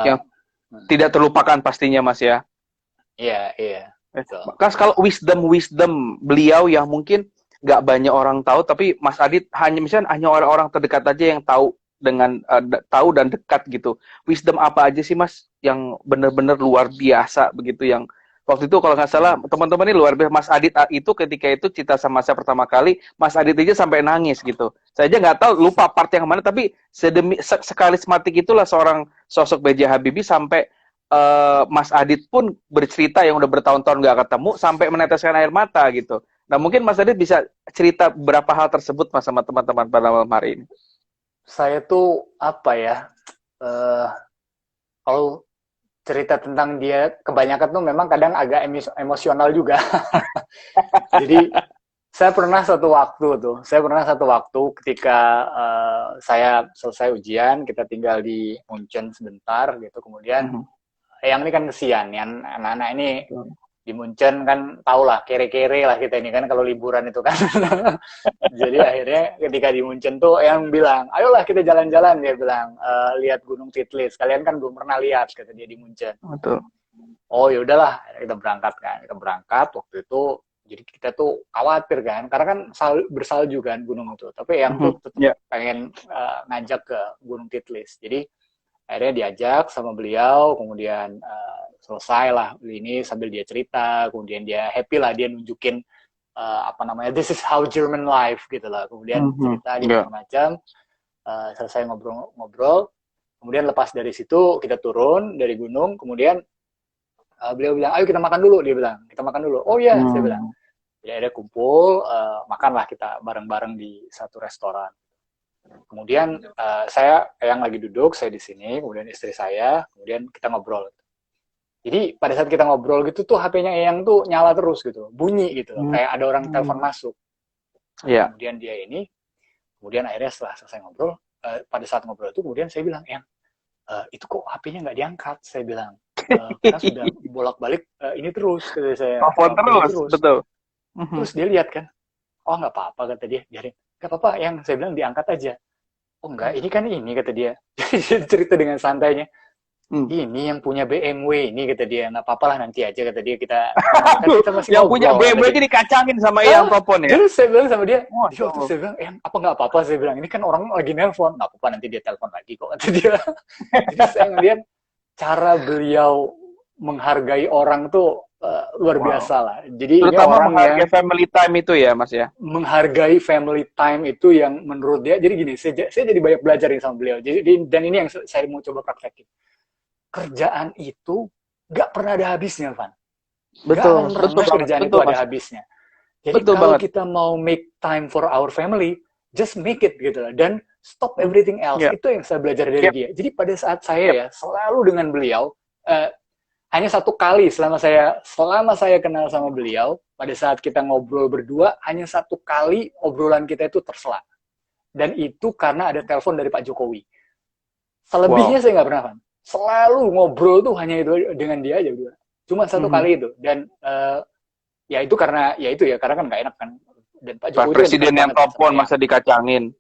yang tidak terlupakan pastinya Mas ya. Iya iya. Kas kalau wisdom beliau yang mungkin nggak banyak orang tahu, tapi Mas Adit hanya orang-orang terdekat aja yang tahu dengan tahu dan dekat gitu. Wisdom apa aja sih Mas yang benar-benar luar biasa begitu, yang waktu itu kalau nggak salah teman-teman ini luar biasa. Mas Adit itu ketika itu cerita sama saya pertama kali, Mas Adit aja sampai nangis gitu. Saya aja nggak tahu, lupa part yang mana, tapi sekarismatik itulah seorang sosok B.J. Habibie sampai Mas Adit pun bercerita yang udah bertahun-tahun nggak ketemu sampai meneteskan air mata gitu. Nah mungkin Mas Adit bisa cerita beberapa hal tersebut Mas sama teman-teman pada malam hari ini. Saya tuh apa ya, kalau cerita tentang dia kebanyakan tuh memang kadang agak emosional juga. Jadi saya pernah satu waktu ketika saya selesai ujian, kita tinggal di Munchen sebentar gitu, kemudian yang ini kan kesian ya, anak-anak ini di Munchen kan tau lah, kere-kere lah kita ini kan kalau liburan itu kan. Jadi akhirnya ketika di Munchen tuh yang bilang, ayolah kita jalan-jalan, dia bilang, lihat Gunung Titlis, kalian kan belum pernah lihat, kata dia di Munchen. Betul. Oh ya udahlah, kita berangkat waktu itu. Jadi kita tuh khawatir kan, karena kan bersalju kan gunung itu, tapi yang tuh tetap pengen ngajak ke Gunung Titlis. Jadi akhirnya diajak sama beliau, kemudian selesai lah ini sambil dia cerita, kemudian dia happy lah, dia nunjukin apa namanya, this is how German life gitu lah, kemudian cerita di macam-macam, selesai ngobrol, kemudian lepas dari situ kita turun dari gunung, kemudian beliau bilang, ayo kita makan dulu, dia bilang, kita makan dulu, oh iya, saya bilang, jadi akhirnya kumpul, makanlah kita bareng-bareng di satu restoran. Kemudian saya yang lagi duduk, saya di sini, kemudian istri saya, kemudian kita ngobrol. Jadi pada saat kita ngobrol gitu tuh HP-nya Eyang tuh nyala terus gitu, bunyi gitu, kayak ada orang telepon masuk. Kemudian dia ini, kemudian akhirnya setelah selesai ngobrol, pada saat ngobrol itu kemudian saya bilang, Eyang, itu kok HP-nya nggak diangkat? Saya bilang, karena sudah bolak-balik ini terus, kata saya. Telepon terus, betul. Terus dia lihat kan, oh nggak apa-apa, kata dia, biarin. Gak apa-apa, yang saya bilang diangkat aja. Oh enggak, ini kan ini, kata dia. Jadi cerita dengan santainya. Ini yang punya BMW ini, kata dia. Nggak apa-apa lah, nanti aja, kata dia. Kan kita masih yang punya BMW aja dikacangin sama yang telepon ya. Terus saya bilang sama dia, terus saya bilang, apa nggak apa-apa, saya bilang, ini kan orang lagi nelpon. Nggak apa-apa, nanti dia telepon lagi kok, kata dia. Jadi saya ngeliat cara beliau menghargai orang tuh luar biasa lah. Jadi terutama orang menghargai family time itu ya, Mas ya. Menghargai family time itu yang menurut dia, jadi gini, saya jadi banyak belajar sama beliau. Jadi dan ini yang saya mau coba praktekin. Kerjaan itu gak pernah ada habisnya, Van. Betul, betul. Kerjaan itu ada habisnya. Jadi kalau kita mau make time for our family, just make it gitu lah. Dan stop everything else. Itu yang saya belajar dari dia. Jadi pada saat saya ya selalu dengan beliau. hanya satu kali selama saya kenal sama beliau, pada saat kita ngobrol berdua, hanya satu kali obrolan kita itu tersela. Dan itu karena ada telepon dari Pak Jokowi. Selebihnya saya nggak pernah, Van. Selalu ngobrol tuh hanya itu dengan dia aja berdua. Cuma satu kali itu. Dan ya itu karena karena kan nggak enak kan. Dan Pak Jokowi Pak Presiden kan yang telepon masa dikacangin.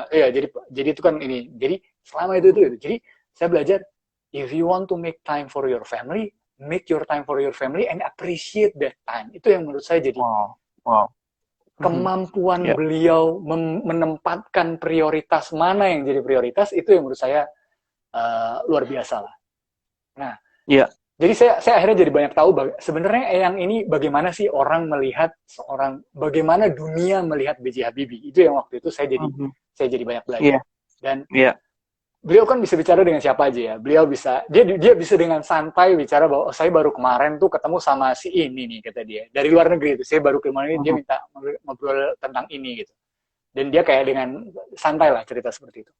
Iya, jadi itu kan ini. Jadi selama itu. Jadi saya belajar, if you want to make time for your family, make your time for your family and appreciate that time. Itu yang menurut saya jadi kemampuan beliau menempatkan prioritas mana yang jadi prioritas, itu yang menurut saya luar biasa lah. Nah, jadi saya akhirnya jadi banyak tahu sebenarnya Eyang ini bagaimana sih orang melihat bagaimana dunia melihat B.J. Habibie. Itu yang waktu itu saya jadi banyak belajar. Dan beliau kan bisa bicara dengan siapa aja ya. Beliau bisa dia bisa dengan santai bicara bahwa saya baru kemarin tuh ketemu sama si ini nih, kata dia. Dari luar negeri itu. Saya baru kemarin dia minta ngobrol tentang ini gitu. Dan dia kayak dengan santai lah cerita seperti itu.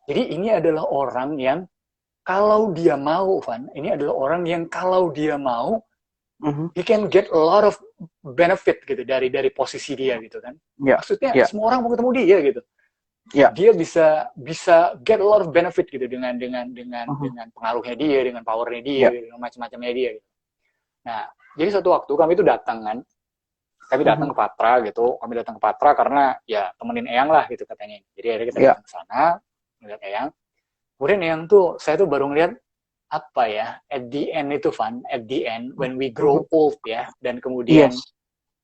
Jadi ini adalah orang yang kalau dia mau, Van, ini adalah orang yang kalau dia mau, he can get a lot of benefit gitu dari posisi dia gitu kan. Maksudnya semua orang mau ketemu dia gitu. Dia bisa get a lot of benefit gitu dengan pengaruhnya dia, dengan powernya dia, dengan macam-macamnya dia. Gitu. Nah, jadi suatu waktu kami itu datang kan, kami datang ke Patra gitu, karena ya temenin Eyang lah gitu katanya. Jadi akhirnya kita datang ke sana, ngeliat Eyang. Kemudian Eyang tuh, saya tuh baru ngeliat apa ya, at the end itu, Van, at the end, when we grow old ya, dan kemudian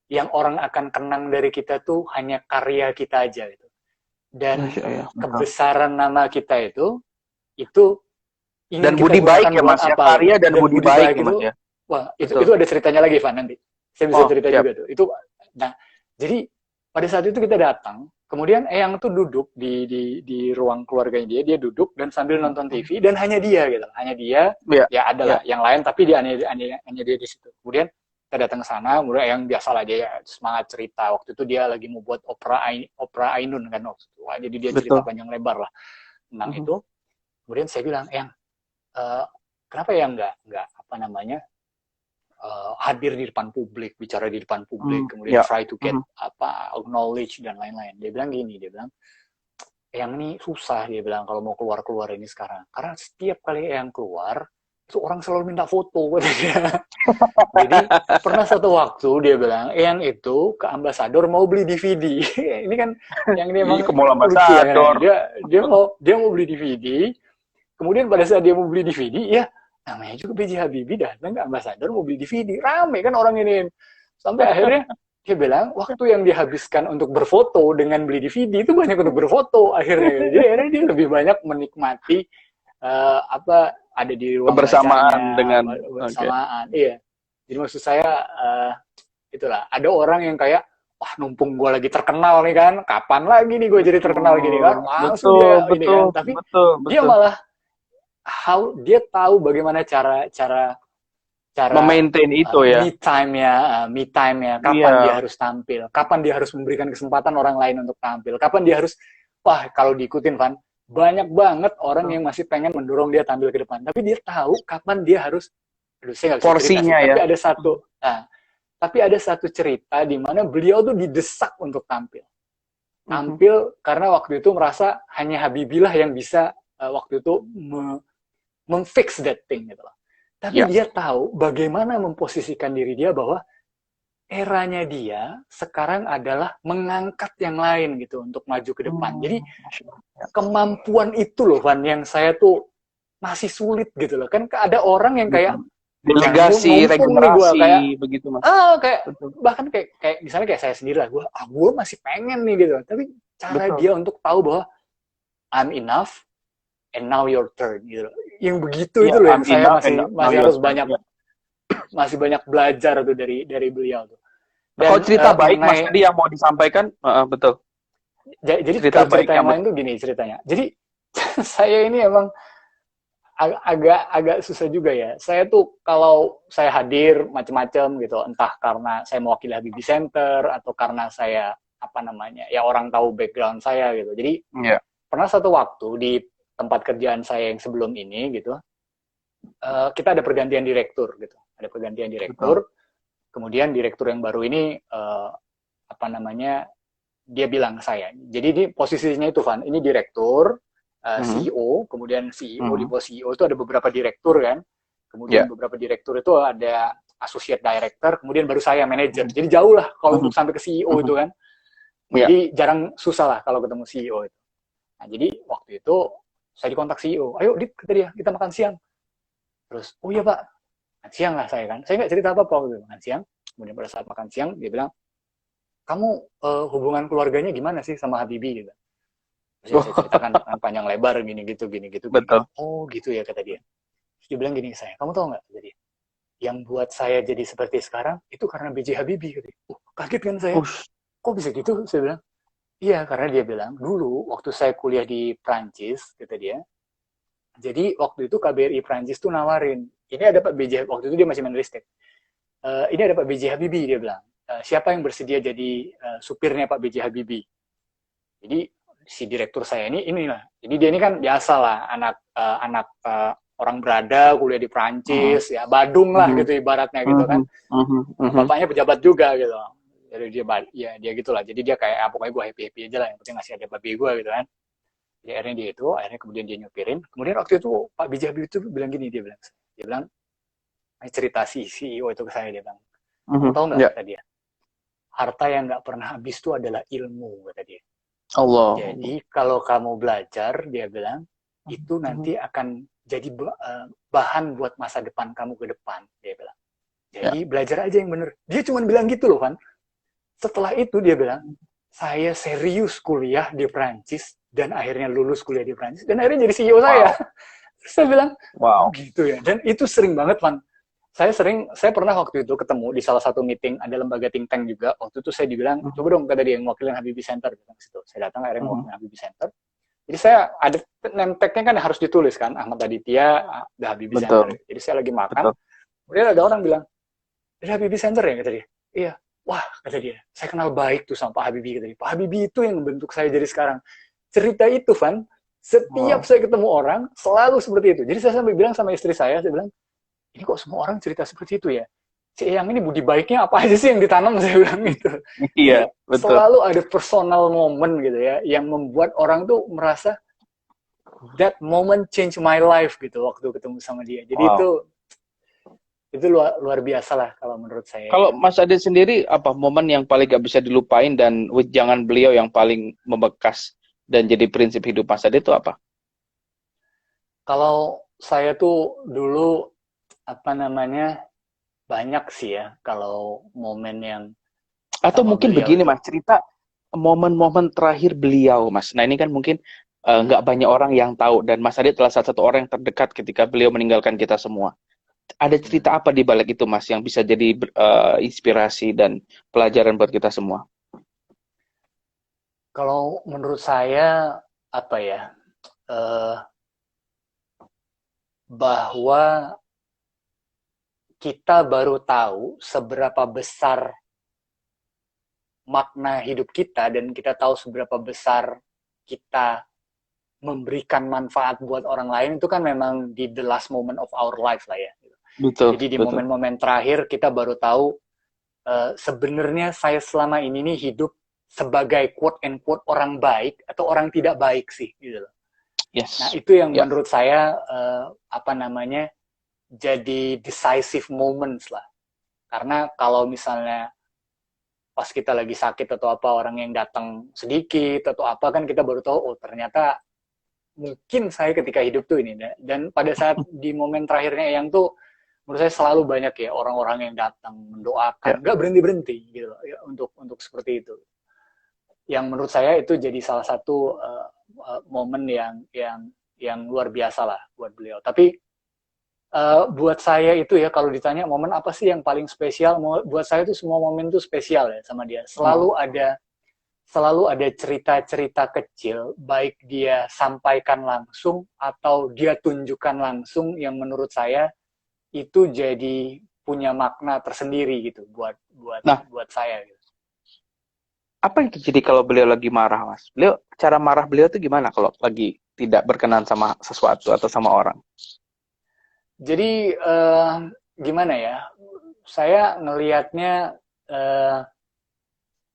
yang orang akan kenang dari kita tuh hanya karya kita aja gitu. Dan kebesaran nama kita itu dan budi baik ya Mas ya, karya dan budi baik itu, Mas ya. Wah, itu ada ceritanya lagi, Van, nanti. Saya bisa cerita juga tuh. Itu, nah, jadi pada saat itu kita datang, kemudian Eyang tuh duduk di ruang keluarganya dia duduk dan sambil nonton TV, dan hanya dia gitu, ya adalah yang lain, tapi dia hanya dia di situ. Kemudian kita datang ke sana, kemudian Eyang biasalah dia semangat cerita. Waktu itu dia lagi mau buat opera Ainun kan waktu itu. Wah, jadi dia cerita panjang lebar lah tentang itu. Kemudian saya bilang, Eyang, kenapa Eyang nggak apa namanya hadir di depan publik, bicara di depan publik, kemudian try to get acknowledge dan lain-lain. Dia bilang gini, Eyang ini susah, dia bilang, kalau mau keluar ini sekarang. Karena setiap kali Eyang keluar, itu orang selalu minta foto. Jadi pernah satu waktu dia bilang, Eyang itu ke ambasador mau beli DVD. Ini kan yang ini emang ke mall ambasador. Ya, dia mau beli DVD. Kemudian pada saat dia mau beli DVD, ya namanya juga B.J. Habibie datang ke ambasador mau beli DVD. Rame kan orang ini. Sampai akhirnya dia bilang waktu yang dihabiskan untuk berfoto dengan beli DVD itu banyak untuk berfoto akhirnya. Jadi akhirnya dia lebih banyak menikmati ada di ruang kebersamaan dengan Iya. Jadi maksud saya itulah, ada orang yang kayak wah, numpung gue lagi terkenal nih kan, kapan lagi nih gue jadi terkenal gini kan, langsung ini kan. Tapi dia malah dia tahu bagaimana cara memaintain itu ya, me time-nya, kapan dia harus tampil, kapan dia harus memberikan kesempatan orang lain untuk tampil, kapan dia harus, kalau diikutin, Van, banyak banget orang yang masih pengen mendorong dia tampil ke depan, tapi dia tahu kapan dia harus, saya nggak bisa porsinya cerita, ya. Tapi ada satu cerita di mana beliau tuh didesak untuk tampil karena waktu itu merasa hanya Habibie lah yang bisa waktu itu memfix that thing gitu loh. Tapi dia tahu bagaimana memposisikan diri dia bahwa eranya dia sekarang adalah mengangkat yang lain gitu untuk maju ke depan. Jadi kemampuan itu loh, Van, yang saya tuh masih sulit gitu loh. Kan ada orang yang kayak delegasi, regenerasi, kayak begitu Mas. Bahkan kayak misalnya kayak saya sendiri lah, gue masih pengen nih gitu. Tapi cara dia untuk tahu bahwa I'm enough and now your turn gitu loh. Yang begitu itu loh yang saya masih harus masih banyak belajar tuh dari beliau tuh. Dan, kalau cerita baik Mas tadi yang mau disampaikan, betul. Jadi cerita yang lain tuh gini ceritanya. Jadi saya ini emang agak susah juga ya. Saya tuh kalau saya hadir macam-macam gitu, entah karena saya mewakili Habibie Center atau karena saya ya orang tahu background saya gitu. Jadi pernah satu waktu di tempat kerjaan saya yang sebelum ini gitu, kita ada pergantian direktur gitu. Ada pergantian direktur. Betul. Kemudian direktur yang baru ini apa namanya? Dia bilang ke saya. Jadi di posisinya itu Van, ini direktur, CEO, kemudian CEO di posisi CEO itu ada beberapa direktur kan. Kemudian beberapa direktur itu ada associate director, kemudian baru saya manager. Jadi jauh lah kalau untuk sampai ke CEO itu kan. Jadi jarang susah lah kalau ketemu CEO itu. Nah, jadi waktu itu saya dikontak CEO. Ayo, Dit, kata dia, kita makan siang. Terus, oh iya Pak, makan siang lah saya kan. Saya nggak cerita apa-apa waktu itu, makan siang. Kemudian pada saat makan siang, dia bilang, kamu hubungan keluarganya gimana sih sama Habibie? Gitu. Terus saya ceritakan panjang lebar, gini-gitu. Betul. Oh gitu ya, kata dia. Terus dia bilang gini ke saya, kamu tahu nggak? Kata dia, yang buat saya jadi seperti sekarang, itu karena B.J. Habibie. Kata dia. Kaget kan saya. Kok bisa gitu? Saya bilang, iya, karena dia bilang, dulu waktu saya kuliah di Prancis, kata dia, jadi waktu itu KBRI Prancis tuh nawarin, ini ada Pak B.J. waktu itu dia masih menulistik, ini ada Pak B.J. Habibie, dia bilang, siapa yang bersedia jadi supirnya Pak B.J. Habibie? Jadi si direktur saya inilah, jadi dia ini kan biasa lah, anak orang berada, kuliah di Prancis, ya Badung lah gitu ibaratnya gitu kan, bapaknya pejabat juga gitu. Jadi dia gitulah, jadi dia kayak pokoknya gue happy aja lah, yang penting ngasih ada babi gue gitu kan. Jadi akhirnya kemudian dia nyupirin. Kemudian waktu itu Pak B.J. Habibie itu bilang gini, dia bilang cerita si CEO itu ke saya, dia bilang, kamu tahu nggak, kata dia, harta yang nggak pernah habis itu adalah ilmu, kata dia. Allah. Jadi kalau kamu belajar, dia bilang, itu nanti akan jadi bahan buat masa depan kamu ke depan, dia bilang. Jadi belajar aja yang bener. Dia cuma bilang gitu loh, Van. Setelah itu dia bilang, saya serius kuliah di Prancis dan akhirnya lulus kuliah di Prancis dan akhirnya jadi CEO saya. Terus saya bilang, oh gitu ya. Dan itu sering banget, Van. Saya pernah waktu itu ketemu di salah satu meeting, ada lembaga think tank juga. Waktu itu saya dibilang, coba dong, kata dia, yang mewakilin Habibie Center. Saya datang akhirnya mewakilin Habibie Center. Jadi saya ada name tag-nya kan harus ditulis kan, Ahmad Aditya, The Habibie Center. Jadi saya lagi makan, kemudian ada orang bilang, ada Habibie Center ya, kata dia. Iya. Wah, kata dia, saya kenal baik tuh sama Pak Habibie, kata dia. Pak Habibie itu yang membentuk saya jadi sekarang. Cerita itu, Van, setiap saya ketemu orang, selalu seperti itu. Jadi saya sampai bilang sama istri saya bilang, ini kok semua orang cerita seperti itu ya? Si Eyang ini budi baiknya apa aja sih yang ditanam, saya bilang gitu. Iya, betul. Selalu ada personal moment gitu ya, yang membuat orang tuh merasa, that moment change my life gitu, waktu ketemu sama dia. Jadi itu luar biasa lah kalau menurut saya. Kalau Mas Adit sendiri, apa momen yang paling gak bisa dilupain dan jangan beliau yang paling membekas dan jadi prinsip hidup Mas Adit itu apa? Kalau saya tuh dulu banyak sih ya kalau momen yang atau mungkin begini Mas, cerita momen-momen terakhir beliau Mas. Nah ini kan mungkin nggak banyak orang yang tahu dan Mas Adit adalah salah satu orang yang terdekat ketika beliau meninggalkan kita semua. Ada cerita apa di balik itu Mas yang bisa jadi inspirasi dan pelajaran buat kita semua? Kalau menurut saya bahwa kita baru tahu seberapa besar makna hidup kita dan kita tahu seberapa besar kita memberikan manfaat buat orang lain, itu kan memang di the last moment of our life lah ya. Betul. Jadi di momen-momen terakhir kita baru tahu sebenarnya saya selama ini nih hidup sebagai quote and quote orang baik atau orang tidak baik sih gitu loh. Yes. Nah itu yang menurut saya jadi decisive moments lah. Karena kalau misalnya pas kita lagi sakit atau apa, orang yang datang sedikit atau apa, kan kita baru tahu, oh ternyata mungkin saya ketika hidup tuh ini. Dan pada saat di momen terakhirnya yang tuh, menurut saya selalu banyak ya orang-orang yang datang mendoakan, nggak berhenti-berhenti gitu ya, untuk seperti itu. Yang menurut saya itu jadi salah satu momen yang luar biasa lah buat beliau. Tapi buat saya itu ya, kalau ditanya momen apa sih yang paling spesial, buat saya itu semua momen itu spesial ya sama dia. Selalu ada cerita-cerita kecil, baik dia sampaikan langsung atau dia tunjukkan langsung, yang menurut saya itu jadi punya makna tersendiri gitu buat saya gitu. Apa yang terjadi kalau beliau lagi marah, Mas? Cara marah beliau itu gimana kalau lagi tidak berkenan sama sesuatu atau sama orang? Jadi gimana ya? Saya ngelihatnya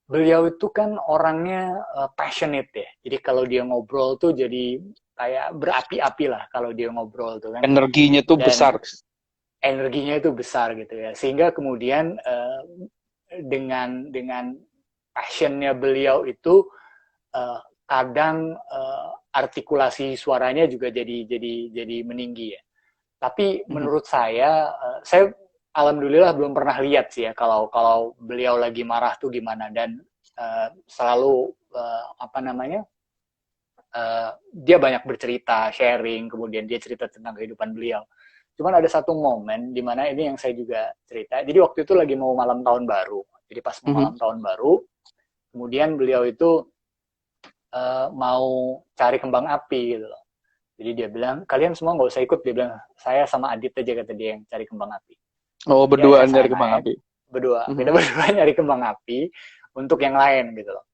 beliau itu kan orangnya passionate ya. Jadi kalau dia ngobrol tuh jadi kayak berapi-api lah kalau dia ngobrol tuh kan. Energinya tuh Dan besar. energinya itu besar gitu ya. Sehingga kemudian dengan passionnya beliau itu kadang artikulasi suaranya juga jadi meninggi ya. Tapi Mhm. menurut saya alhamdulillah belum pernah lihat sih ya kalau beliau lagi marah tuh gimana, dan selalu apa namanya dia banyak bercerita, sharing, kemudian dia cerita tentang kehidupan beliau. Cuman ada satu momen di mana ini yang saya juga cerita. Jadi waktu itu lagi mau malam tahun baru. Jadi pas mau Mhm. malam tahun baru, kemudian beliau itu mau cari kembang api gitu loh. Jadi dia bilang, kalian semua nggak usah ikut. Dia bilang, saya sama Adit aja, kata dia, yang cari kembang api. Oh, Jadi akhirnya berduaan saya dari kembang naik, api. berdua. Mhm. Kita berdua nyari kembang api untuk yang lain gitu loh.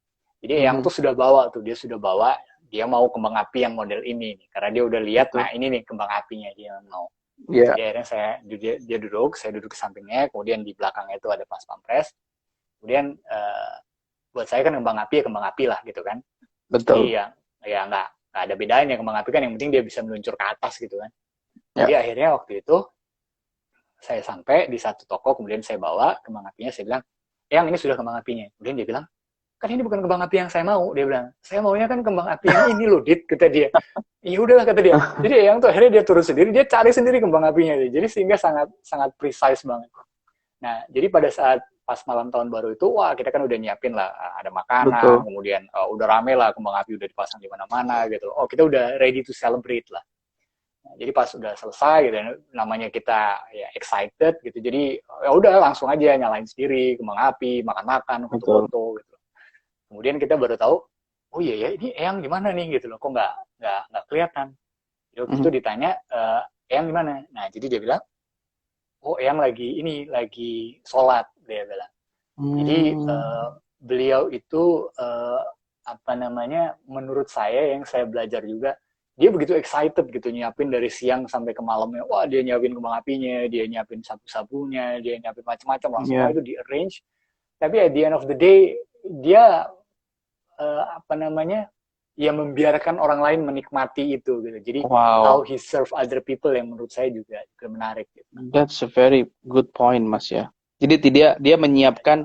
Jadi Eyang Mhm. tuh sudah bawa tuh, dia sudah bawa, dia mau kembang api yang model ini nih. Karena dia udah lihat, Betul. nah ini nih kembang apinya dia mau. Iya, Jadi akhirnya dia duduk, saya duduk ke sampingnya, kemudian di belakangnya itu ada pas pampres. Kemudian buat saya kan kembang api ya kembang api lah gitu kan. Jadi betul. ya nggak ada bedanya, kembang api kan yang penting dia bisa meluncur ke atas gitu kan. Jadi Ya. akhirnya waktu itu saya sampai di satu toko, kemudian saya bawa kembang apinya, saya bilang, yang ini sudah kembang apinya. Kemudian dia bilang, kan ini bukan kembang api yang saya mau. Dia bilang, saya maunya kan kembang api yang ini loh, Dit, kata dia. Iya udahlah, kata dia. Jadi yang tuh akhirnya dia turun sendiri, dia cari sendiri kembang apinya. Jadi sehingga sangat sangat precise banget. Nah, jadi pada saat pas malam tahun baru itu, wah kita kan udah nyiapin lah, ada makanan, Betul. kemudian udah rame lah, kembang api udah dipasang di mana-mana gitu. Oh, kita udah ready to celebrate lah. Nah, jadi pas udah selesai gitu, namanya kita ya excited gitu. Jadi ya udah langsung aja nyalain sendiri kembang api, makan-makan, Betul. foto-foto gitu. Kemudian kita baru tahu, oh iya ya ini Eyang di mana nih gitu loh, kok nggak kelihatan. Jadi waktu itu Mhm. ditanya, Eyang di mana? Nah jadi dia bilang, oh Eyang lagi sholat, dia bilang. Jadi Hmm. beliau itu apa namanya? Menurut saya yang saya belajar juga, dia begitu excited gitu nyiapin dari siang sampai ke malamnya. Wah dia nyiapin kembang apinya, dia nyiapin sabu-sabunya, dia nyiapin macam-macam lah. Semua Ya. itu di arrange. Tapi at the end of the day dia apa namanya? Ya membiarkan orang lain menikmati itu gitu. Jadi how Wow, he serve other people yang menurut saya juga menarik gitu. that's a very good point, Mas ya. Jadi dia menyiapkan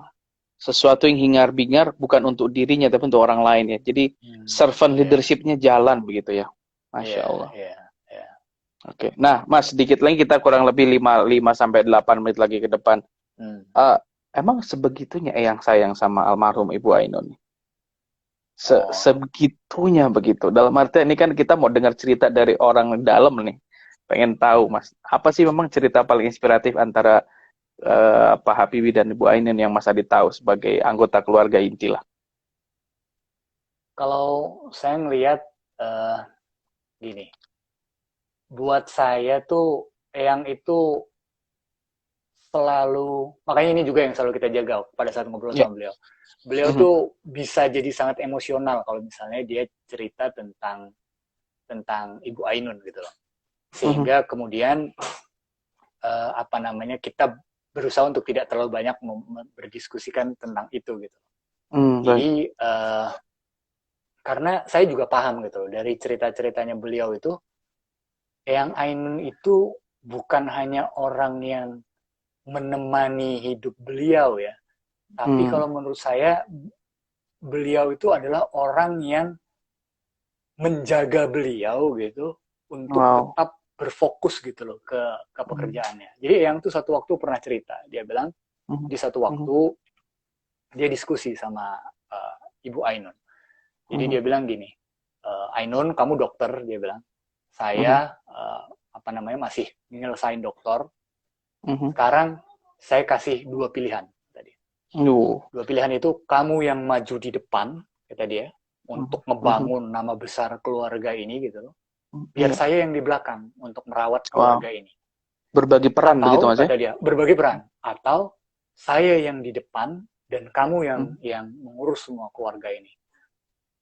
sesuatu yang hingar-bingar bukan untuk dirinya tapi untuk orang lain ya. Jadi servant Iya, leadership-nya jalan begitu ya. Masya iya, Allah. iya, iya. Oke. Nah, Mas, sedikit lagi kita kurang lebih 5 sampai 8 menit lagi ke depan. Hmm. Eh, emang sebegitunya Eyang sayang sama almarhum Ibu Ainun? Oh, Sebegitunya begitu. Dalam arti ini kan kita mau dengar cerita dari orang dalam nih. Pengen tahu, Mas, apa sih memang cerita paling inspiratif antara Pak Habibie dan Ibu Ainun yang Mas Adi tahu sebagai anggota keluarga inti lah? kalau saya ngelihat uh, gini, buat saya tuh yang itu selalu, makanya ini juga yang selalu kita jaga pada saat ngobrol Ya. sama beliau. Beliau Mhm. tuh bisa jadi sangat emosional kalau misalnya dia cerita tentang Ibu Ainun gitu loh. Mhm. Sehingga kemudian apa namanya kita berusaha untuk tidak terlalu banyak berdiskusikan tentang itu gitu. Baik. Jadi karena saya juga paham gitu loh, dari cerita-ceritanya beliau itu, Eyang Ainun itu bukan hanya orang yang menemani hidup beliau ya, tapi Hmm. kalau menurut saya beliau itu adalah orang yang menjaga beliau gitu untuk Wow. tetap berfokus gitu loh ke Mhm. pekerjaannya. Jadi Eyang tuh satu waktu pernah cerita, dia bilang Mhm. di satu Mhm. waktu dia diskusi sama Ibu Ainun. Jadi Mhm. dia bilang gini, Ainun kamu dokter, dia bilang, Mhm. saya apa namanya masih nyelesain doktor. Mhm. Sekarang saya kasih dua pilihan tadi. Uh. Dua pilihan itu kamu yang maju di depan, kata dia, Mhm. untuk Mhm. ngebangun nama besar keluarga ini gitu loh. Biar Iya. saya yang di belakang untuk merawat Wow. keluarga ini. Berbagi peran begitu Atau Mas ya? kata dia berbagi peran. Atau saya yang di depan dan kamu Mhm. yang mengurus semua keluarga ini.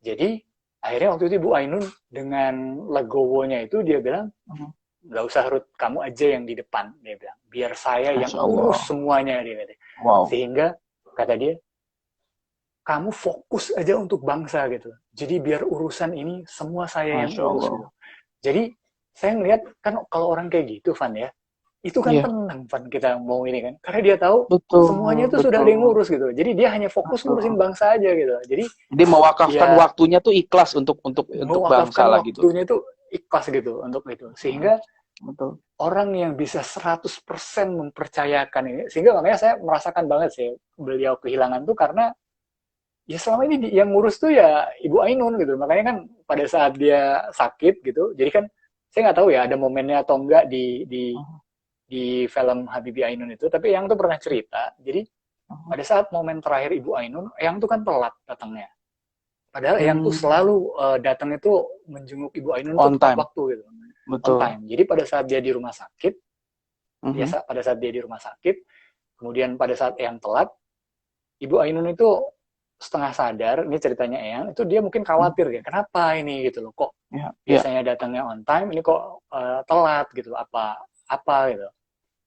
Jadi akhirnya waktu itu Ibu Ainun dengan legowonya itu dia bilang, Mhm. nggak usah Ruth, kamu aja yang di depan, dia bilang, biar saya yang Masya Allah. urus semuanya, dia kata. Wow. Sehingga kata dia, kamu fokus aja untuk bangsa gitu. Jadi biar urusan ini semua saya yang Masya urus Allah. gitu. Jadi saya ngelihat kan kalau orang kayak gitu, Van ya, itu kan Iya, tenang, Van, kita mau ini kan. Karena dia tahu betul, semuanya itu sudah ada yang betul, ngurus gitu. Jadi dia hanya fokus ngurusin betul. bangsa aja gitu. Jadi Jadi mewakafkan ya waktunya tuh ikhlas untuk bangsa mewakafkan lah gitu. waktunya itu ikhlas gitu untuk itu. Sehingga Betul. orang yang bisa 100% mempercayakan ini, sehingga makanya saya merasakan banget sih beliau kehilangan tuh karena ya selama ini yang ngurus tuh ya Ibu Ainun gitu. Makanya kan pada saat dia sakit gitu, jadi kan saya nggak tahu ya ada momennya atau enggak di film Habibie Ainun itu, tapi yang tuh pernah cerita. Jadi pada saat momen terakhir Ibu Ainun, yang tuh kan telat datangnya. Padahal yang tuh Hmm, selalu datang itu menjenguk Ibu Ainun tuh on tepat time, waktu gitu, on betul. time. Jadi pada saat dia di rumah sakit, Mhm. pada saat dia di rumah sakit, kemudian pada saat Eyang telat, Ibu Ainun itu setengah sadar, ini ceritanya Eyang, itu dia mungkin Mhm. khawatir ya, kenapa ini gitu loh, kok Ya, ya. biasanya datangnya on time, ini kok telat gitu, apa gitu.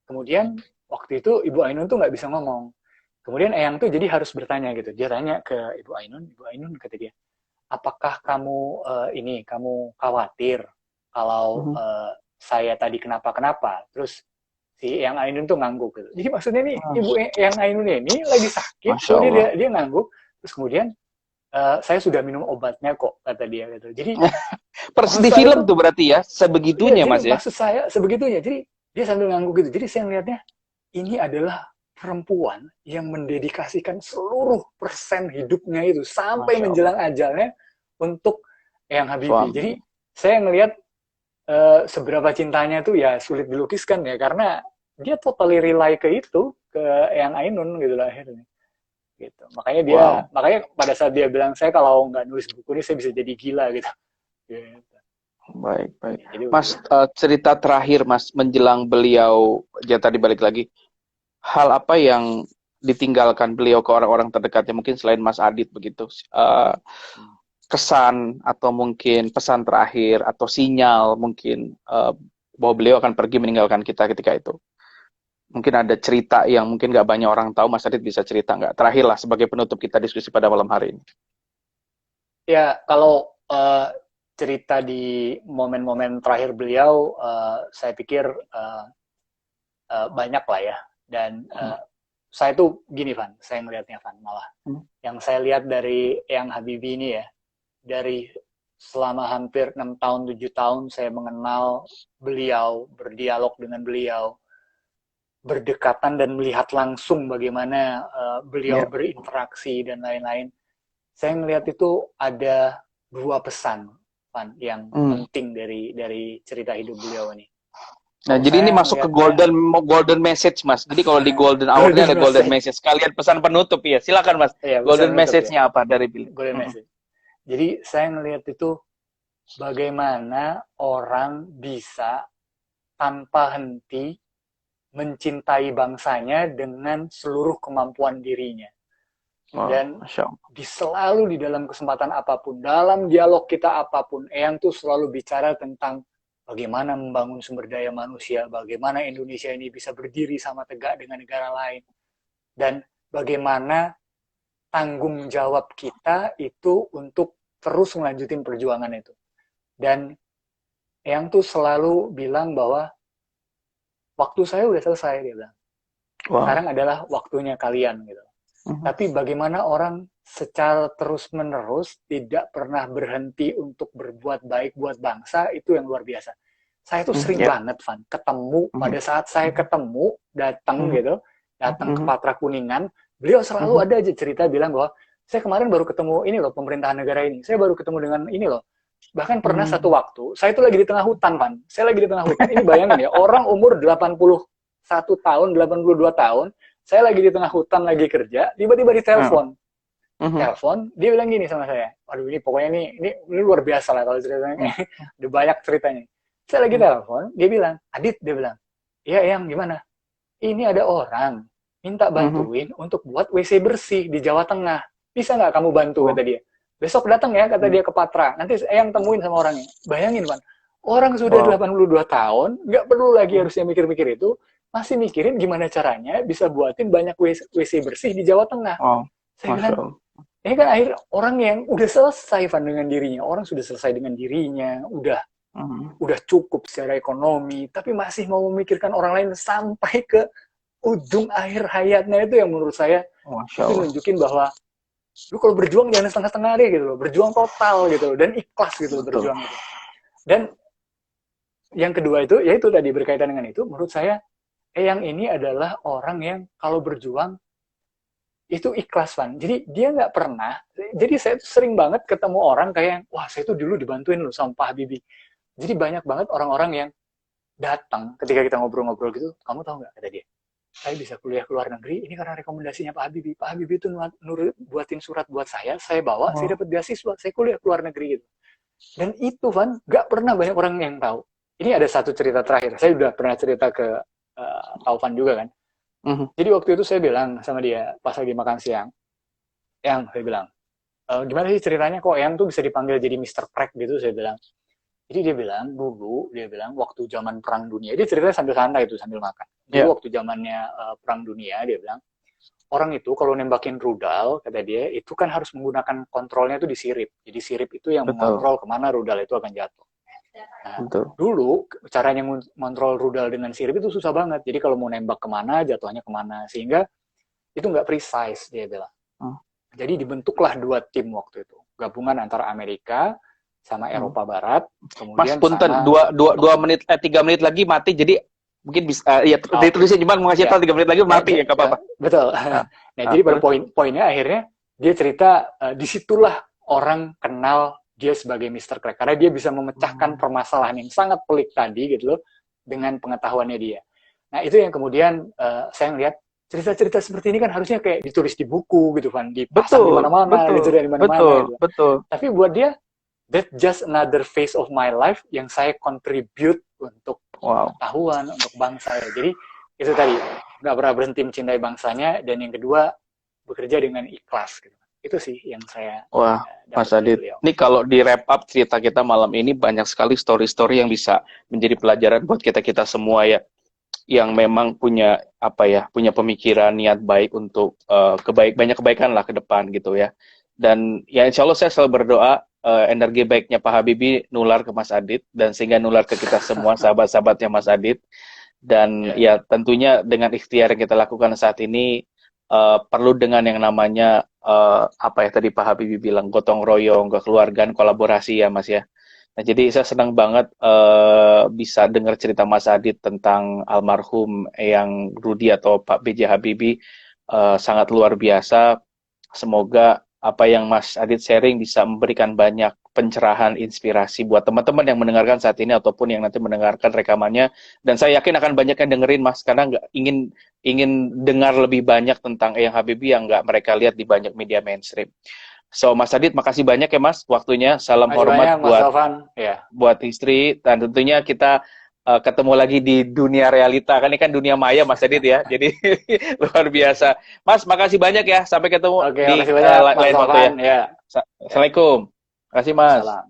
Kemudian waktu itu Ibu Ainun tuh nggak bisa ngomong. Kemudian Eyang tuh jadi harus bertanya gitu. Dia tanya ke Ibu Ainun kata dia, apakah kamu kamu khawatir kalau Mhm. saya tadi kenapa-kenapa? Terus si Eyang Ainun tuh ngangguk gitu. Jadi maksudnya nih Mas- Eyang Ainun ini lagi sakit, Masya kemudian Allah. dia ngangguk, terus kemudian saya sudah minum obatnya kok kata dia gitu. Jadi Persis maksud di saya film tuh tuh berarti ya, ya sebegitunya jadi Mas ya. maksud saya sebegitunya. Jadi dia sambil ngangguk gitu. Jadi saya ngelihatnya ini adalah perempuan yang mendedikasikan seluruh persen hidupnya itu sampai Masya menjelang Allah. ajalnya untuk Eyang Habibie. Jadi Suami. saya ngelihat seberapa cintanya tuh ya sulit dilukiskan ya karena dia totally rely ke itu ke Eyang Ainun gitu lah akhirnya gitu. Wow. Makanya pada saat dia bilang saya kalau nggak nulis buku ini saya bisa jadi gila gitu. Gitu. Baik, baik. Jadi Mas, begitu. cerita terakhir Mas menjelang beliau, ya tadi balik lagi, hal apa yang ditinggalkan beliau ke orang-orang terdekatnya mungkin selain Mas Adit begitu. Kesan atau mungkin pesan terakhir atau sinyal mungkin bahwa beliau akan pergi meninggalkan kita ketika itu. Mungkin ada cerita yang mungkin nggak banyak orang tahu, Mas Adit bisa cerita nggak? Terakhir lah sebagai penutup kita diskusi pada malam hari ini. Ya kalau cerita di momen-momen terakhir beliau, saya pikir banyak lah ya. Dan saya tuh gini Van, saya ngelihatnya Van malah. Hmm. Yang saya lihat dari Eyang Habibie ini ya, dari selama hampir 6 tahun, 7 tahun saya mengenal beliau, berdialog dengan beliau, berdekatan dan melihat langsung bagaimana beliau Ya. berinteraksi dan lain-lain. Saya melihat itu ada dua pesan Van, yang Hmm. penting dari cerita hidup beliau ini. Nah, Kalau jadi ini saya masuk ke ngelihatnya golden message, Mas. Jadi kalau di golden hour ini golden ada golden message, message. Kalian pesan penutup ya. Silakan, Mas. ya bisa Golden menutup ya, message-nya apa dari Billy? golden message. Jadi saya ngelihat itu bagaimana orang bisa tanpa henti mencintai bangsanya dengan seluruh kemampuan dirinya. Wow, Dan Masya Allah. selalu di dalam kesempatan apapun, dalam dialog kita apapun, Eyang tuh selalu bicara tentang bagaimana membangun sumber daya manusia, bagaimana Indonesia ini bisa berdiri sama tegak dengan negara lain, dan bagaimana tanggung jawab kita itu untuk terus melanjutin perjuangan itu. Dan Eyang tuh selalu bilang bahwa waktu saya udah selesai, dia bilang. Wow. Sekarang adalah waktunya kalian gitu. Mhm. Tapi bagaimana orang secara terus-menerus tidak pernah berhenti untuk berbuat baik buat bangsa, itu yang luar biasa. Saya tuh sering Ya. banget, Van, ketemu, Mhm. pada saat saya Mhm. ketemu, datang Mhm. gitu, datang ke Mhm. Patra Kuningan, beliau selalu Mhm. ada aja cerita bilang bahwa, saya kemarin baru ketemu ini loh, pemerintahan negara ini, saya baru ketemu dengan ini loh. Bahkan pernah satu Mhm. waktu, saya itu lagi di tengah hutan, Van. Saya lagi di tengah hutan, ini bayangin ya, orang umur 81 tahun, 82 tahun, saya lagi di tengah hutan lagi kerja, tiba-tiba Mhm. ditelepon. Mhm. Telepon, dia bilang gini sama saya. Aduh ini pokoknya ini luar biasa lah kalau ceritanya. Mhm. Udah banyak ceritanya. Saya lagi telepon, dia bilang, Adit, dia bilang, iya yang gimana? Ini ada orang minta Mhm. bantuin untuk buat WC bersih di Jawa Tengah. Bisa nggak kamu bantu, Oh. kata dia. Besok datang ya, kata Mhm. dia ke Patra. Nanti yang temuin sama orangnya. Bayangin, Pan. Orang sudah Wow. 82 tahun, nggak perlu lagi harusnya mikir-mikir itu, masih mikirin gimana caranya bisa buatin banyak WC bersih di Jawa Tengah. Oh, Saya Masya bilang, Allah. ini kan akhir orang yang udah selesai Van dengan dirinya, orang sudah selesai dengan dirinya, Hmm. udah cukup secara ekonomi, tapi masih mau memikirkan orang lain sampai ke ujung akhir hayatnya. Itu yang menurut saya Masya itu Allah. nunjukin bahwa lu kalau berjuang jangan setengah-setengah deh gitu loh, berjuang total gitu loh, dan ikhlas gitu loh Betul. berjuang itu. Dan yang kedua itu, yaitu tadi berkaitan dengan itu, menurut saya Eyang ini adalah orang yang kalau berjuang itu ikhlas, Van. Jadi dia nggak pernah, jadi saya sering banget ketemu orang kayak, wah saya tuh dulu dibantuin loh sama Pak Habibie. Jadi banyak banget orang-orang yang datang ketika kita ngobrol-ngobrol gitu, kamu tahu nggak, kata dia, saya bisa kuliah ke luar negeri, ini karena rekomendasinya Pak Habibie. Pak Habibie itu buatin surat buat saya bawa, saya Oh. dapat beasiswa, saya kuliah ke luar negeri gitu. Dan itu, Van, nggak pernah banyak orang yang tahu. Ini ada satu cerita terakhir, saya udah pernah cerita ke Taufan juga kan. Mhm. Jadi waktu itu saya bilang sama dia, pas lagi makan siang, Yang, saya bilang, gimana sih ceritanya kok Yang tuh bisa dipanggil jadi Mr. Crack gitu, saya bilang. Jadi dia bilang, dulu, dia bilang, waktu zaman Perang Dunia, dia ceritanya sambil santai itu, sambil makan. Dulu Ya, waktu zamannya Perang Dunia, dia bilang, orang itu kalau nembakin rudal, kata dia, itu kan harus menggunakan kontrolnya itu di sirip. Jadi sirip itu yang betul. mengontrol kemana rudal itu akan jatuh. Nah, Betul. dulu caranya mengontrol rudal dengan sirip itu susah banget. Jadi kalau mau nembak kemana, jatuhnya kemana. Sehingga itu nggak precise, dia bilang. Hmm. Jadi dibentuklah dua tim waktu itu. Gabungan antara Amerika sama Hmm. Eropa Barat, Mas kemudian punten sama dua menit 3 menit lagi mati, jadi mungkin bisa ya oke. ditulisnya cuma mau ngasih Ya. tahu 3 menit lagi Nah, mati ya nggak apa-apa. betul. Ah, Nah, jadi pada terus. poinnya akhirnya dia cerita disitulah orang kenal dia sebagai Mr. Crack karena dia bisa memecahkan permasalahan yang sangat pelik tadi gitu loh dengan pengetahuannya dia. Nah, itu yang kemudian saya ngeliat cerita-cerita seperti ini kan harusnya kayak ditulis di buku gitu kan, dipasang di Betul, mana-mana, betul, gitu di mana-mana betul, gitu. betul. Tapi buat dia that's just another phase of my life yang saya contribute untuk Wow, pengetahuan, untuk bangsa ya. Jadi itu tadi, nggak pernah berhenti mencintai bangsanya, dan yang kedua, bekerja dengan ikhlas. Gitu. Itu sih yang saya wah, dapat Mas dari Adit. beliau. Ini kalau di wrap up cerita kita malam ini banyak sekali story-story yang bisa menjadi pelajaran buat kita semua ya, yang memang punya apa ya, punya pemikiran niat baik untuk banyak kebaikan lah ke depan gitu ya. Dan ya insya Allah saya selalu berdoa energi baiknya Pak Habibie nular ke Mas Adit dan sehingga nular ke kita semua sahabat-sahabatnya Mas Adit. Dan Ya, ya tentunya dengan ikhtiar yang kita lakukan saat ini perlu dengan yang namanya apa ya tadi Pak Habibie bilang gotong royong, kekeluargaan, kolaborasi ya Mas ya. Nah, jadi saya senang banget bisa dengar cerita Mas Adit tentang almarhum Eyang Rudi atau Pak B.J. Habibie, sangat luar biasa. Semoga apa yang Mas Adit sharing bisa memberikan banyak pencerahan, inspirasi buat teman-teman yang mendengarkan saat ini ataupun yang nanti mendengarkan rekamannya. Dan saya yakin akan banyak yang dengerin Mas, karena nggak ingin ingin dengar lebih banyak tentang Eyang Habibie yang nggak mereka lihat di banyak media mainstream. So, Mas Adit, makasih banyak ya Mas waktunya. Salam masih hormat banyak Mas buat Alvan. Ya, istri, dan tentunya kita ketemu lagi di dunia realita. Kan ini kan dunia maya Mas Adit ya. Jadi luar biasa. Mas, makasih banyak ya. Sampai ketemu oke, di makasih banyak Mas lain waktu ya. Alvan. Ya, ya. Assalamualaikum. Terima kasih Mas. Salam.